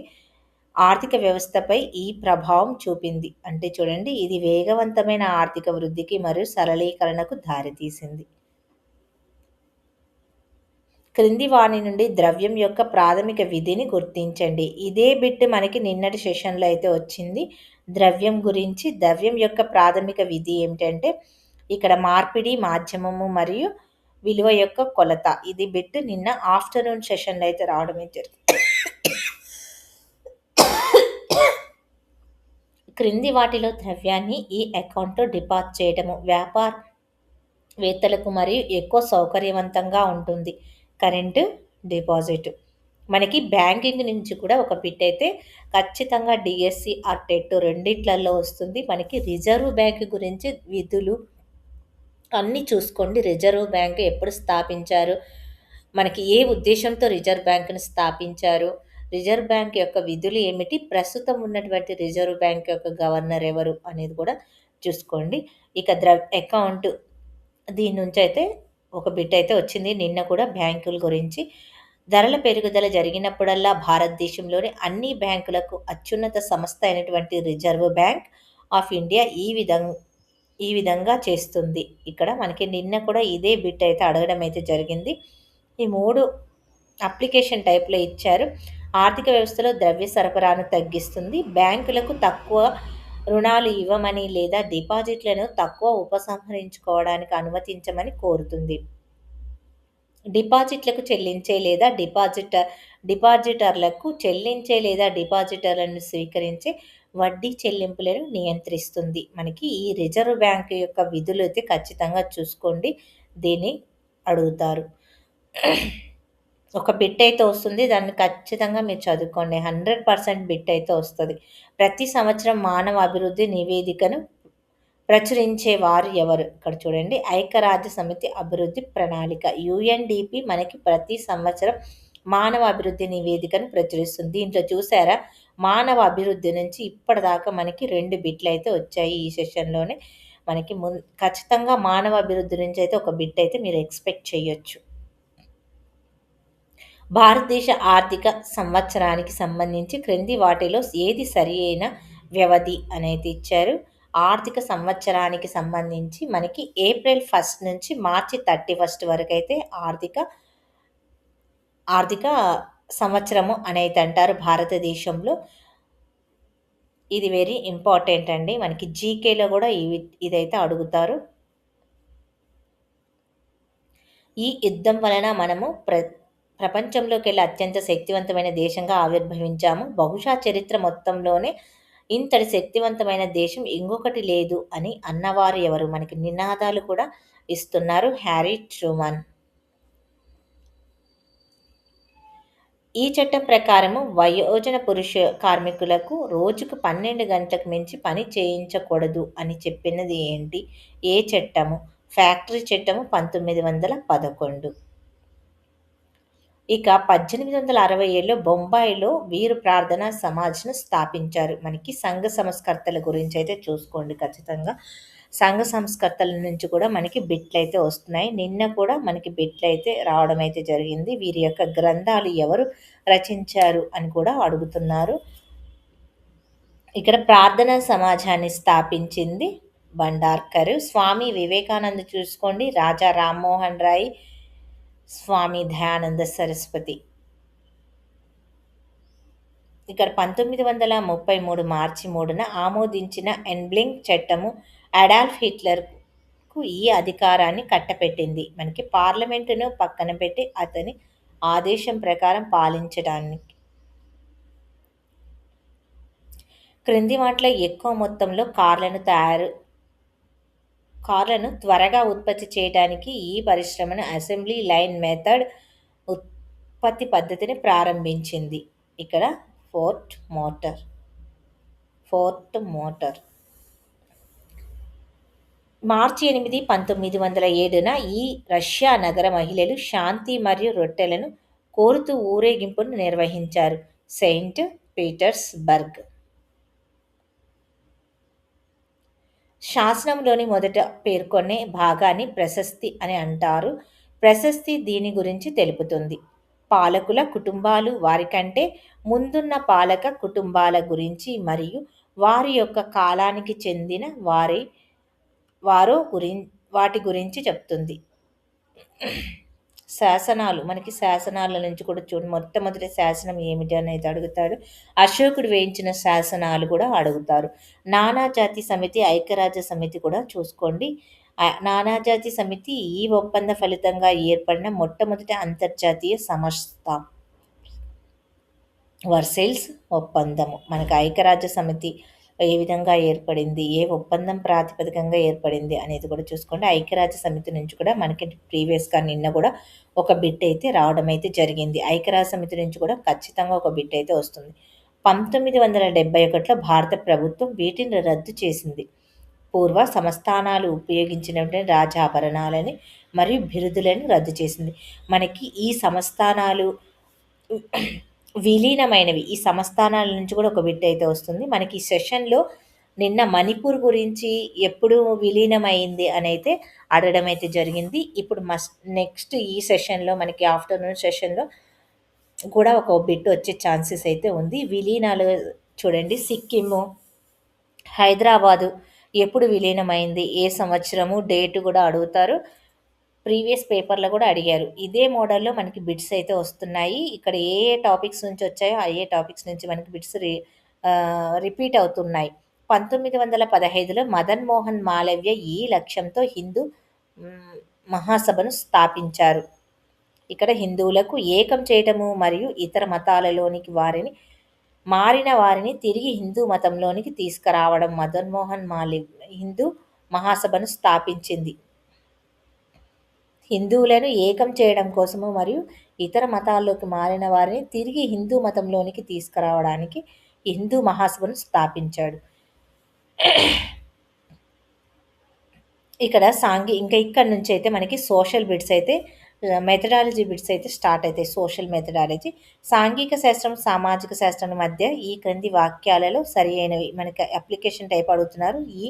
ఆర్థిక వ్యవస్థపై ఈ ప్రభావం చూపింది. అంటే చూడండి, ఇది వేగవంతమైన ఆర్థిక వృద్ధికి మరియు సరళీకరణకు దారితీసింది. క్రింది వాణి నుండి ద్రవ్యం యొక్క ప్రాథమిక విధిని గుర్తించండి. ఇదే బిట్ మనకి నిన్నటి సెషన్లో అయితే వచ్చింది. ద్రవ్యం గురించి. ద్రవ్యం యొక్క ప్రాథమిక విధి ఏమిటంటే ఇక్కడ మార్పిడి, మాధ్యమము మరియు విలువ యొక్క కొలత. ఇది బిట్ నిన్న ఆఫ్టర్నూన్ సెషన్లో అయితే రావడం జరిగింది. క్రింది వాటిలో ద్రవ్యాన్ని ఈ అకౌంట్లో డిపాజిట్ చేయడము వ్యాపారవేత్తలకు మరియు ఎక్కువ సౌకర్యవంతంగా ఉంటుంది. Current deposit. మనకి బ్యాంకింగ్ నుంచి కూడా ఒక బిట్ అయితే ఖచ్చితంగా డిఎస్సి ఆర్ టెట్ రెండిట్లలో వస్తుంది. మనకి రిజర్వ్ బ్యాంక్ గురించి విధులు అన్నీ చూసుకోండి. రిజర్వ్ బ్యాంక్ ఎప్పుడు స్థాపించారు, మనకి ఏ ఉద్దేశంతో రిజర్వ్ బ్యాంకును స్థాపించారు, రిజర్వ్ బ్యాంక్ యొక్క విధులు ఏమిటి, ప్రస్తుతం ఉన్నటువంటి రిజర్వ్ బ్యాంక్ యొక్క గవర్నర్ ఎవరు అనేది కూడా చూసుకోండి. ఇక అకౌంట్ దీని నుంచి అయితే ఒక బిట్ అయితే వచ్చింది నిన్న కూడా బ్యాంకుల గురించి. ధరల పెరుగుదల జరిగినప్పుడల్లా భారతదేశంలోని అన్ని బ్యాంకులకు అత్యున్నత సంస్థ అయినటువంటి రిజర్వ్ బ్యాంక్ ఆఫ్ ఇండియా ఈ విధంగా చేస్తుంది. ఇక్కడ మనకి నిన్న కూడా ఇదే బిట్ అయితే అడగడం అయితే జరిగింది. ఈ 3 అప్లికేషన్ టైప్లో ఇచ్చారు. ఆర్థిక వ్యవస్థలో ద్రవ్య సరఫరాను తగ్గిస్తుంది. బ్యాంకులకు తక్కువ రుణాలు ఇవ్వమని లేదా డిపాజిట్లను తక్కువ ఉపసంహరించుకోవడానికి అనుమతించమని కోరుతుంది. డిపాజిట్లకు చెల్లించే లేదా డిపాజిటర్లకు చెల్లించే లేదా డిపాజిటర్లను స్వీకరించే వడ్డీ చెల్లింపులను నియంత్రిస్తుంది. మనకి ఈ రిజర్వ్ బ్యాంక్ యొక్క విధులు అయితే ఖచ్చితంగా చూసుకోండి. దీన్ని అడుగుతారు. ఒక బిట్ అయితే వస్తుంది. దాన్ని ఖచ్చితంగా మీరు చదువుకోండి. 100% బిట్ అయితే వస్తది. ప్రతి సంవత్సరం మానవ అభివృద్ధి నివేదికను ప్రచురించే వారు ఎవరు? ఇక్కడ చూడండి. ఐక్యరాజ్య సమితి అభివృద్ధి ప్రణాళిక యుఎన్‌డిపి మనకి ప్రతి సంవత్సరం మానవ అభివృద్ధి నివేదికను ప్రచురిస్తుంది. దీంట్లో చూసారా? మానవ అభివృద్ధి నుంచి ఇప్పటిదాకా మనకి 2 బిట్లయితే వచ్చాయి ఈ సెషన్‌లోనే. మనకి ఖచ్చితంగా మానవ అభివృద్ధి నుంచి అయితే ఒక బిట్ అయితే మీరు ఎక్స్‌పెక్ట్ చేయొచ్చు. భారతదేశ ఆర్థిక సంవత్సరానికి సంబంధించి క్రింది వాటిలో ఏది సరియైన వ్యవధి అనేది ఇచ్చారు. ఆర్థిక సంవత్సరానికి సంబంధించి మనకి ఏప్రిల్ 1 నుంచి మార్చి 31 వరకైతే ఆర్థిక సంవత్సరము అనేది అంటారు భారతదేశంలో. ఇది వెరీ ఇంపార్టెంట్ అండి. మనకి జీకేలో కూడా ఇదైతే అడుగుతారు. ఈ యుద్ధం వలన మనము ప్రపంచంలోకెల్లా అత్యంత శక్తివంతమైన దేశంగా ఆవిర్భవించాము. బహుశా చరిత్ర మొత్తంలోనే ఇంతటి శక్తివంతమైన దేశం ఇంకొకటి లేదు అని అన్నవారు ఎవరు? మనకి నినాదాలు కూడా ఇస్తున్నారు. Harry Truman. ఈ చట్టం ప్రకారము వయోజన పురుష కార్మికులకు రోజుకు 12 గంటలకు మించి పని చేయించకూడదు అని చెప్పినది ఏంటి? ఏ చట్టము? ఫ్యాక్టరీ చట్టము 1911. ఇక 1867లో బొంబాయిలో వీరు ప్రార్థనా సమాజ్‌ను స్థాపించారు. మనకి సంఘ సంస్కర్తల గురించి అయితే చూసుకోండి ఖచ్చితంగా. సంఘ సంస్కర్తల నుంచి కూడా మనకి బిట్లయితే వస్తున్నాయి. నిన్న కూడా మనకి బిట్లయితే రావడం అయితే జరిగింది. వీరి యొక్క గ్రంథాలు ఎవరు రచించారు అని కూడా అడుగుతున్నారు. ఇక్కడ ప్రార్థనా సమాజాన్ని స్థాపించింది భండార్కర్. స్వామి వివేకానంద చూసుకోండి. రాజా రామ్మోహన్ రాయ్, స్వామి దయానంద సరస్వతి. ఇక్కడ 1933 మార్చి 3న ఆమోదించిన ఎన్బ్లింగ్ చట్టము అడాల్ఫ్ హిట్లర్కు ఈ అధికారాన్ని కట్టపెట్టింది. మనకి పార్లమెంటును పక్కన పెట్టి అతని ఆదేశం ప్రకారం పాలించడానికి. క్రింది వాటిలో ఎక్కువ మొత్తంలో కార్లను త్వరగా ఉత్పత్తి చేయడానికి ఈ పరిశ్రమను అసెంబ్లీ లైన్ మెథడ్ ఉత్పత్తి పద్ధతిని ప్రారంభించింది. ఇక్కడ ఫోర్ట్ మోటార్. మార్చి 8, 1907న ఈ రష్యా నగర మహిళలు శాంతి మరియు రొట్టెలను కోరుతూ ఊరేగింపును నిర్వహించారు. Saint Petersburg. శాసనంలోని మొదట పేర్కొనే భాగాన్ని ప్రశస్తి అని అంటారు. ప్రశస్తి దీని గురించి తెలుపుతుంది. పాలకుల కుటుంబాలు, వారికంటే ముందున్న పాలక కుటుంబాల గురించి మరియు వారి యొక్క కాలానికి చెందిన వాటి గురించి చెప్తుంది. శాసనాలు, మనకి శాసనాల నుంచి కూడా మొట్టమొదటి శాసనం ఏమిటి అనేది అడుగుతాడు. అశోకుడు వేయించిన శాసనాలు కూడా అడుగుతారు. నానాజాతి సమితి, ఐక్యరాజ్య సమితి కూడా చూసుకోండి. నానాజాతి సమితి ఈ ఒప్పంద ఫలితంగా ఏర్పడిన మొట్టమొదటి అంతర్జాతీయ సంస్థ. వర్సైల్స్ ఒప్పందము. మనకి ఐక్యరాజ్య సమితి ఏ విధంగా ఏర్పడింది, ఏ ఒప్పందం ప్రాతిపదికంగా ఏర్పడింది అనేది కూడా చూసుకోండి. ఐక్యరాజ్య సమితి నుంచి కూడా మనకి ప్రీవియస్గా నిన్న కూడా ఒక బిట్ అయితే రావడం అయితే జరిగింది. ఐక్యరాజ్య సమితి నుంచి కూడా ఖచ్చితంగా ఒక బిట్ అయితే వస్తుంది. 1971లో భారత ప్రభుత్వం వీటిని రద్దు చేసింది. పూర్వ సంస్థానాలు ఉపయోగించినటువంటి రాజాభరణాలని మరియు బిరుదులను రద్దు చేసింది. మనకి ఈ సంస్థానాలు విలీనమైనవి. ఈ సంస్థానాల నుంచి కూడా ఒక బిట్ అయితే వస్తుంది. మనకి ఈ సెషన్లో నిన్న మణిపూర్ గురించి ఎప్పుడు విలీనమైంది అని అయితే అడగడం అయితే జరిగింది. ఇప్పుడు నెక్స్ట్ ఈ సెషన్లో మనకి ఆఫ్టర్నూన్ సెషన్లో కూడా ఒక బిట్ వచ్చే ఛాన్సెస్ అయితే ఉంది. విలీనాలు చూడండి. సిక్కిము, హైదరాబాదు ఎప్పుడు విలీనమైంది, ఏ సంవత్సరము, డేటు కూడా అడుగుతారు. ప్రీవియస్ పేపర్లో కూడా అడిగారు. ఇదే మోడల్లో మనకి బిట్స్ అయితే వస్తున్నాయి. ఇక్కడ ఏ టాపిక్స్ నుంచి వచ్చాయో ఏ టాపిక్స్ నుంచి మనకి బిట్స్ రిపీట్ అవుతున్నాయి. 1915లో మదన్ మోహన్ మాలవ్య ఈ లక్ష్యంతో హిందూ మహాసభను స్థాపించారు. ఇక్కడ హిందువులకు ఏకం చేయటము మరియు ఇతర మతాలలోనికి మారిన వారిని తిరిగి హిందూ మతంలోనికి తీసుకురావడం. మదన్ మోహన్ మాలవ్య హిందూ మహాసభను స్థాపించింది. హిందువులను ఏకం చేయడం కోసము మరియు ఇతర మతాల్లోకి మారిన వారిని తిరిగి హిందూ మతంలోనికి తీసుకురావడానికి ఈ హిందూ మహాసభను స్థాపించాడు. ఇక్కడ ఇంకా ఇక్కడి నుంచి అయితే మనకి సోషల్ బిట్స్ అయితే మెథడాలజీ బిట్స్ అయితే స్టార్ట్ అవుతాయి. సోషల్ మెథడాలజీ సాంఘిక శాస్త్రం, సామాజిక శాస్త్రం మధ్య ఈ క్రింది వాక్యాలలో సరి అయినవి మనకి అప్లికేషన్ టైప్ అడుగుతున్నారు. ఈ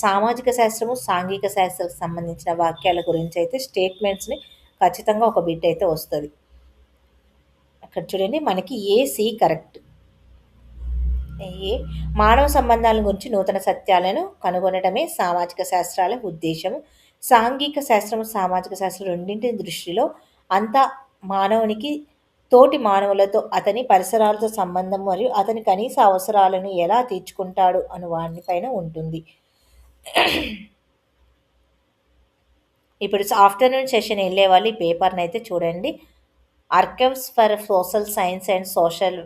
సామాజిక శాస్త్రము, సాంఘిక శాస్త్రం సంబంధించిన వాక్యాల గురించి అయితే స్టేట్మెంట్స్ని ఖచ్చితంగా ఒక బిట్ అయితే వస్తుంది. అక్కడ చూడండి మనకి సి కరెక్ట్. ఏ మానవ సంబంధాల గురించి నూతన సత్యాలను కనుగొనడమే సామాజిక శాస్త్రాల ఉద్దేశము. సాంఘిక శాస్త్రం, సామాజిక శాస్త్రం రెండింటి దృష్టిలో అంతా మానవునికి తోటి మానవులతో, అతని పరిసరాలతో సంబంధం మరియు అతని కనీస అవసరాలను ఎలా తీర్చుకుంటాడు అను వాటిపైన ఉంటుంది. ఇప్పుడు ఆఫ్టర్నూన్ సెషన్ వెళ్ళే వాళ్ళు ఈ పేపర్ని అయితే చూడండి. Archives for social science and social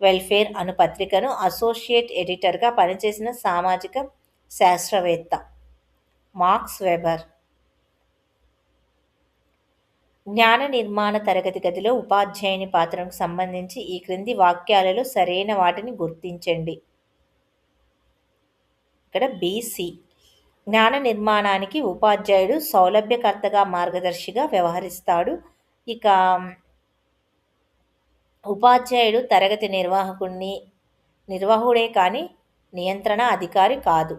welfare అను పత్రికను అసోసియేట్ ఎడిటర్గా పనిచేసిన సామాజిక శాస్త్రవేత్త మార్క్స్ వెబర్. జ్ఞాన నిర్మాణ తరగతి గదిలో ఉపాధ్యాయుని పాత్రకు సంబంధించి ఈ క్రింది వాక్యాలలో సరైన వాటిని గుర్తించండి. ఇక్కడ బీసీ. జ్ఞాన నిర్మాణానికి ఉపాధ్యాయుడు సౌలభ్యకర్తగా, మార్గదర్శిగా వ్యవహరిస్తాడు. ఇక ఉపాధ్యాయుడు తరగతి నిర్వాహకుడే కానీ నియంత్రణ అధికారి కాదు.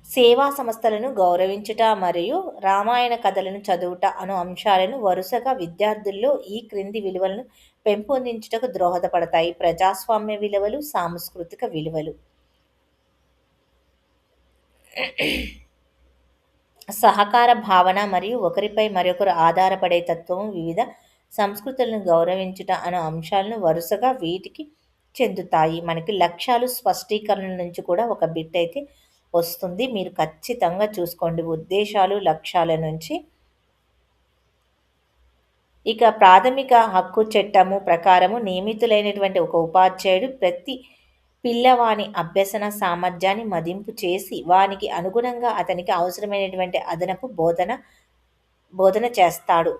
సేవా సంస్థలను గౌరవించుట మరియు రామాయణ కథలను చదువుట అను అంశాలను వరుసగా విద్యార్థుల్లో ఈ క్రింది విలువలను పెంపొందించుటకు దోహదపడతాయి. ప్రజాస్వామ్య విలువలు, సాంస్కృతిక విలువలు. సహకార భావన మరియు ఒకరిపై మరొకరు ఆధారపడే తత్వము, వివిధ సంస్కృతులను గౌరవించుట అనే అంశాలను వరుసగా వీటికి చెందుతాయి. మనకి లక్ష్యాలు స్పష్టీకరణ నుంచి కూడా ఒక బిట్ అయితే వస్తుంది. మీరు ఖచ్చితంగా చూసుకోండి ఉద్దేశాలు, లక్ష్యాల నుంచి. ఇక ప్రాథమిక హక్కు చట్టము ప్రకారము నియమితులైనటువంటి ఒక ఉపాధ్యాయుడు ప్రతి పిల్లవాని అభ్యసన సామర్థ్యాన్ని మదింపు చేసి వానికి అనుగుణంగా అతనికి అవసరమైనటువంటి అదనపు బోధన చేస్తాడు.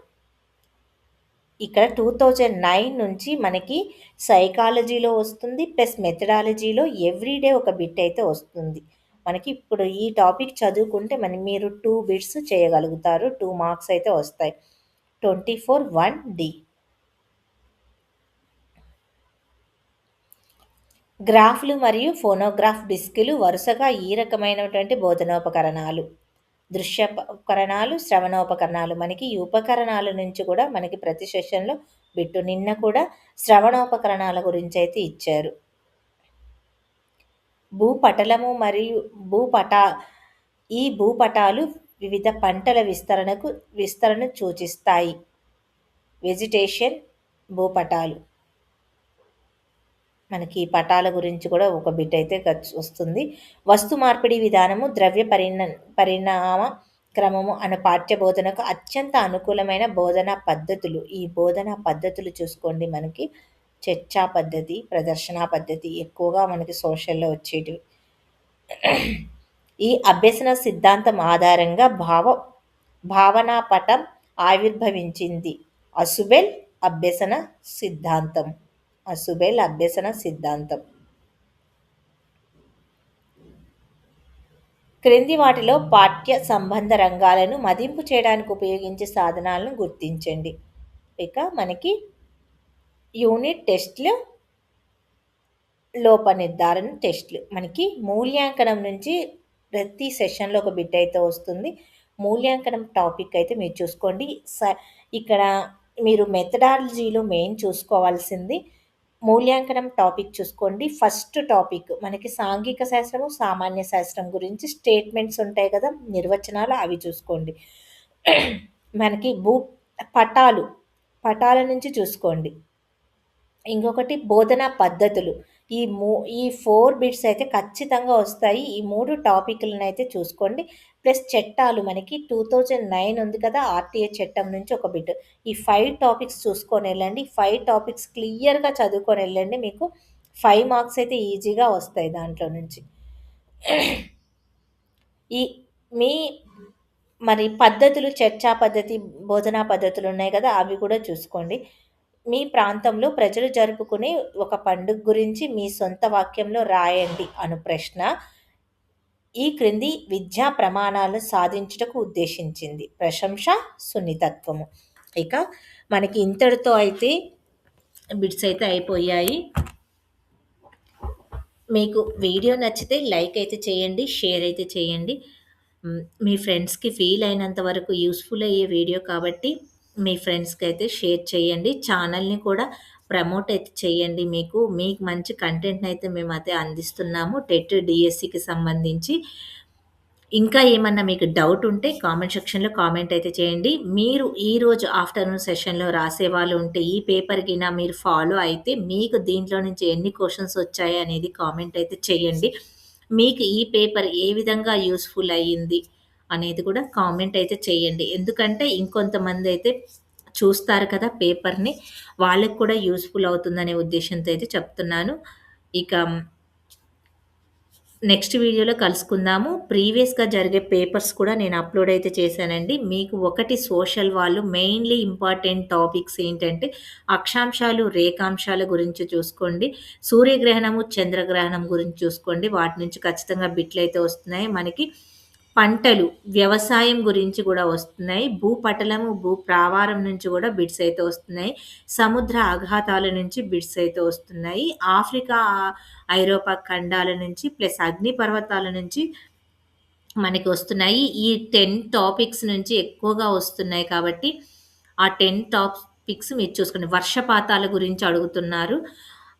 ఇక్కడ 2009 నుంచి మనకి సైకాలజీలో వస్తుంది, ప్లస్ మెథడాలజీలో ఎవ్రీడే ఒక బిట్ అయితే వస్తుంది. మనకి ఇప్పుడు ఈ టాపిక్ చదువుకుంటే మీరు 2 బిట్స్ చేయగలుగుతారు. 2 మార్క్స్ అయితే వస్తాయి. 24(1)D. గ్రాఫ్లు మరియు ఫోనోగ్రాఫ్ డిస్కులు వరుసగా ఈ రకమైనటువంటి బోధనోపకరణాలు. దృశ్యోపకరణాలు, శ్రవణోపకరణాలు. మనకి ఈ ఉపకరణాల నుంచి కూడా మనకి ప్రతి సెషన్లో బిట్టు. నిన్న కూడా శ్రవణోపకరణాల గురించి అయితే ఇచ్చారు. భూపటలము మరియు ఈ భూపటాలు వివిధ పంటల విస్తరణ సూచిస్తాయి. వెజిటేషన్ భూపటాలు. మనకి ఈ పటాల గురించి కూడా ఒక బిట్ అయితే వస్తుంది. వస్తు మార్పిడి విధానము, ద్రవ్య పరిణామ క్రమము అనే పాఠ్యబోధనకు అత్యంత అనుకూలమైన బోధనా పద్ధతులు. ఈ బోధనా పద్ధతులు చూసుకోండి. మనకి చర్చా పద్ధతి, ప్రదర్శన పద్ధతి ఎక్కువగా మనకి సోషల్లో వచ్చేటివి. ఈ అభ్యసన సిద్ధాంతం ఆధారంగా భావనా పటం ఆవిర్భవించింది. అసుబెల్ అభ్యసన సిద్ధాంతం. క్రింది వాటిలో పాఠ్య సంబంధ రంగాలను మదింపు చేయడానికి ఉపయోగించే సాధనాలను గుర్తించండి. ఇక మనకి యూనిట్ టెస్ట్లు, లోప నిర్ధారణ టెస్ట్లు. మనకి మూల్యాంకనం నుంచి ప్రతి సెషన్లో ఒక బిట్ అయితే వస్తుంది. మూల్యాంకనం టాపిక్ అయితే మీరు చూసుకోండి. ఇక్కడ మీరు మెథడాలజీలో మెయిన్ చూసుకోవాల్సింది మూల్యాంకనం టాపిక్ చూసుకోండి. ఫస్ట్ టాపిక్ మనకి సాంఘిక శాస్త్రము, సామాన్య శాస్త్రం గురించి స్టేట్మెంట్స్ ఉంటాయి కదా, నిర్వచనాలు, అవి చూసుకోండి. మనకి పటాల నుంచి చూసుకోండి. ఇంకొకటి బోధనా పద్ధతులు. ఈ 4 బిట్స్ అయితే ఖచ్చితంగా వస్తాయి. ఈ 3 టాపిక్లను అయితే చూసుకోండి. ప్లస్ చట్టాలు. మనకి 2009 ఉంది కదా, ఆర్టీఏ చట్టం నుంచి ఒక బిట్. ఈ 5 టాపిక్స్ చూసుకొని వెళ్ళండి. 5 టాపిక్స్ క్లియర్గా చదువుకొని వెళ్ళండి. మీకు 5 మార్క్స్ అయితే ఈజీగా వస్తాయి దాంట్లో నుంచి. మరి పద్ధతులు చర్చా పద్ధతి, బోధనా పద్ధతులున్నాయి గదా! అవి కూడా చూసుకోండి. మీ ప్రాంతంలో ప్రజలు జరుపుకునే ఒక పండుగ గురించి మీ సొంత వాక్యంలో రాయండి అను ప్రశ్న ఈ క్రింది విద్యా ప్రమాణాలను సాధించుటకు ఉద్దేశించింది. ప్రశంస, సున్నితత్వము. ఇక మనకి ఇంతటితో అయితే బిట్స్ అయితే అయిపోయాయి. మీకు వీడియో నచ్చితే లైక్ అయితే చేయండి. షేర్ అయితే చేయండి. మీ ఫ్రెండ్స్‌కి ఫీల్ అయినంత వరకు యూజ్‌ఫుల్ అయ్యే వీడియో కాబట్టి మీ ఫ్రెండ్స్‌కైతే షేర్ చేయండి. ఛానల్‌ని కూడా ప్రమోట్ అయితే చేయండి. మీకు మంచి కంటెంట్‌నయితే మేమైతే అందిస్తున్నాము. టెట్, డీఎస్సీకి సంబంధించి. ఇంకా ఏమన్నా మీకు డౌట్ ఉంటే కామెంట్ సెక్షన్‌లో కామెంట్ అయితే చేయండి. మీరు ఈరోజు ఆఫ్టర్‌నూన్ సెషన్‌లో రాసేవాళ్ళు ఉంటే ఈ పేపర్ గిన మీరు ఫాలో అయితే మీకు దీంట్లో నుంచి ఎన్ని క్వెషన్స్ వచ్చాయి అనేది కామెంట్ అయితే చేయండి. మీకు ఈ పేపర్ ఏ విధంగా యూజ్‌ఫుల్ అయ్యింది అనేది కూడా కామెంట్ అయితే చేయండి. ఎందుకంటే ఇంకొంతమందయితే చూస్తారు కదా పేపర్‌ని. వాళ్ళకి కూడా యూజ్‌ఫుల్ అవుతుందనే ఉద్దేశ్యంతో అయితే చెప్తున్నాను. ఇక నెక్స్ట్ వీడియోలో కలుసుకుందాము. ప్రీవియస్‌గా జరిగే పేపర్స్ కూడా నేను అప్‌లోడ్ అయితే చేశానండి. మీకు ఒకటి సోషల్ వాళ్ళు మెయిన్‌లీ ఇంపార్టెంట్ టాపిక్స్ ఏంటంటే అక్షాంశాలు, రేఖాంశాల గురించి చూసుకోండి. సూర్యగ్రహణము, చంద్రగ్రహణం గురించి చూసుకోండి. వాటి నుంచి ఖచ్చితంగా బిట్లయితే వస్తున్నాయి. మనకి పంటలు, వ్యవసాయం గురించి గూడా వస్తున్నాయి. భూపటలము, భూప్రావారం నుంచి గూడా బిట్స్ అయితే వస్తున్నాయి. సముద్ర అఘాతాల నుంచి బిట్స్ అయితే వస్తున్నాయి. ఆఫ్రికా, ఐరోపా ఖండాల నుంచి ప్లస్ అగ్నిపర్వతాల నుంచి మనకి వస్తున్నాయి. ఈ 10 టాపిక్స్ నుంచి ఎక్కువగా వస్తున్నాయి కాబట్టి, ఆ 10 టాపిక్స్ మీరు చూసుకోండి. వర్షపాతాల గురించి అడుగుతున్నారు.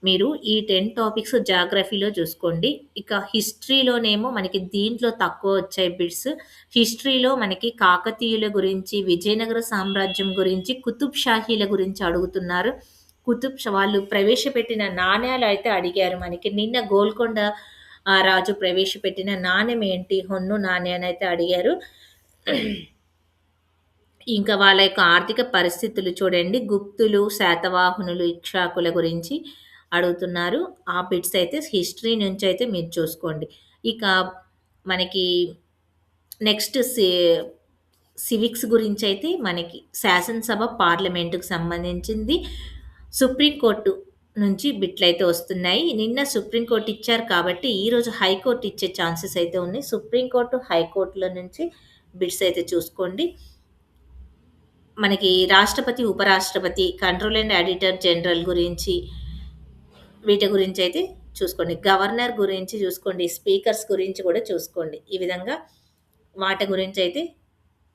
మీరు ఈ 10 టాపిక్స్ జాగ్రఫీలో చూసుకోండి. ఇక హిస్టరీలోనేమో మనకి దీంట్లో తక్కువ వచ్చాయి బిట్స్. హిస్టరీలో మనకి కాకతీయుల గురించి, విజయనగర సామ్రాజ్యం గురించి, కుతుబ్ షాహీల గురించి అడుగుతున్నారు. వాళ్ళు ప్రవేశపెట్టిన నాణేలు అయితే అడిగారు మనకి. నిన్న గోల్కొండ రాజు ప్రవేశపెట్టిన నాణెం ఏంటి? హొన్ను నాణేనైతే అడిగారు. ఇంకా వాళ్ళ యొక్క ఆర్థిక పరిస్థితులు చూడండి. గుప్తులు, శాతవాహనులు, ఇక్ష్వాకుల గురించి అడుగుతున్నారు. ఆ బిట్స్ అయితే హిస్టరీ నుంచయితే మీరు చూసుకోండి. ఇక మనకి నెక్స్ట్ సివిక్స్ గురించయితే మనకి శాసనసభ, పార్లమెంటుకు సంబంధించింది. సుప్రీంకోర్టు నుంచి బిట్లయితే వస్తున్నాయి. నిన్న సుప్రీంకోర్టు ఇచ్చారు కాబట్టి, ఈరోజు హైకోర్టు ఇచ్చే ఛాన్సెస్ అయితే ఉన్నాయి. సుప్రీంకోర్టు, హైకోర్టుల నుంచి బిట్స్ అయితే చూసుకోండి. మనకి రాష్ట్రపతి, ఉపరాష్ట్రపతి, కంట్రోల్ అండ్ ఆడిటర్ జనరల్ గురించి వీటి గురించయితే చూసుకోండి. గవర్నర్ గురించి చూసుకోండి. స్పీకర్స్ గురించి కూడా చూసుకోండి. ఈ విధంగా వాటి గురించయితే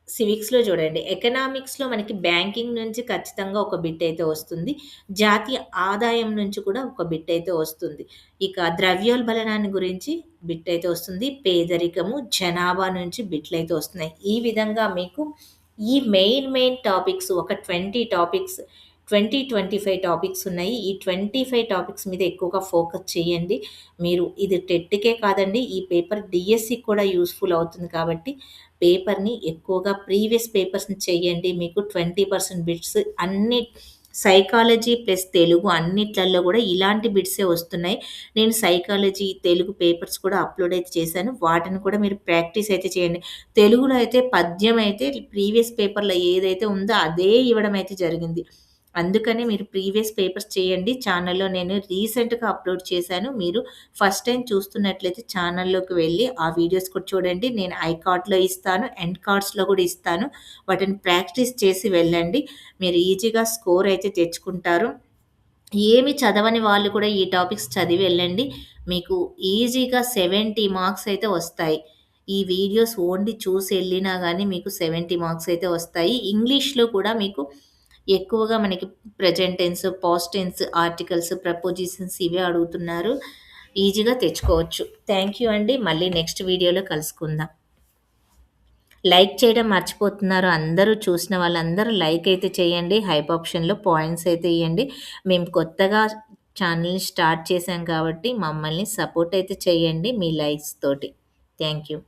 సివిక్స్‌లో చూడండి. ఎకనామిక్స్‌లో మనకి బ్యాంకింగ్ నుంచి ఖచ్చితంగా ఒక బిట్ అయితే వస్తుంది. జాతీయ ఆదాయం నుంచి కూడా ఒక బిట్ అయితే వస్తుంది. ఇక ద్రవ్యోల్బణాన్ని గురించి బిట్ అయితే వస్తుంది. పేదరికము, జనాభా నుంచి బిట్లయితే వస్తున్నాయి. ఈ విధంగా మీకు ఈ మెయిన్ టాపిక్స్ ఒక 20 టాపిక్స్ 20, 25 టాపిక్స్ ఉన్నాయి. ఈ 25 టాపిక్స్ మీద ఎక్కువగా ఫోకస్ చేయండి. మీరు ఇది టెట్‌కే కాదండి. ఈ పేపర్ డీఎస్సీకి కూడా యూజ్‌ఫుల్ అవుతుంది కాబట్టి పేపర్‌ని ఎక్కువగా ప్రీవియస్ పేపర్స్‌ని చేయండి. మీకు 20% బిట్స్ అన్ని సైకాలజీ ప్లస్ తెలుగు అన్నిట్లల్లో గూడా ఇలాంటి బిట్సే వస్తున్నాయి. నేను సైకాలజీ, తెలుగు పేపర్స్ కూడా అప్‌లోడ్ అయితే చేశాను. వాటిని కూడా మీరు ప్రాక్టీస్ అయితే చేయండి. తెలుగులో అయితే పద్యం అయితే ప్రీవియస్ పేపర్‌లో ఏదైతే ఉందో అదే ఇవ్వడం అయితే జరిగింది. అందుకనే మీరు ప్రీవియస్ పేపర్స్ చేయండి. ఛానల్‌లో నేను రీసెంట్‌గా అప్‌లోడ్ చేశాను. మీరు ఫస్ట్ టైమ్ చూస్తున్నట్లయితే ఛానల్‌లోకి వెళ్లి ఆ వీడియోస్ కూడా చూడండి. నేను ఐ కార్డ్‌లో ఇస్తాను. ఎండ్ కార్డ్స్‌లో కూడా ఇస్తాను. వాటిని ప్రాక్టీస్ చేసి వెళ్ళండి. మీరు ఈజీగా స్కోర్ అయితే తెచ్చుకుంటారు. ఏమి చదవని వాళ్ళు కూడా ఈ టాపిక్స్ చదివి వెళ్ళండి. మీకు ఈజీగా 70 మార్క్స్ అయితే వస్తాయి. ఈ వీడియోస్ ఓన్లీ చూసి ఎళ్ళినా గానీ మీకు 70 మార్క్స్ అయితే వస్తాయి. ఇంగ్లీష్‌లో కూడా మీకు ఎక్కువగా మనకి present tense, past tense, articles, prepositions ఇవే అడుగుతున్నారు. ఈజీగా తెచ్చుకోవచ్చు. థాంక్ యూ అండి. మళ్ళీ నెక్స్ట్ వీడియోలో కలుసుకుందాం. లైక్ చేయడం మర్చిపోతున్నారు. అందరూ చూసిన వాళ్ళందరూ లైక్ అయితే చేయండి. హైప్ ఆప్షన్‌లో పాయింట్స్ అయితే ఇయ్యండి. మేము కొత్తగా ఛానెల్‌ని స్టార్ట్ చేశాం కాబట్టి మమ్మల్ని సపోర్ట్ అయితే చేయండి మీ లైక్స్ తోటి. Thank you.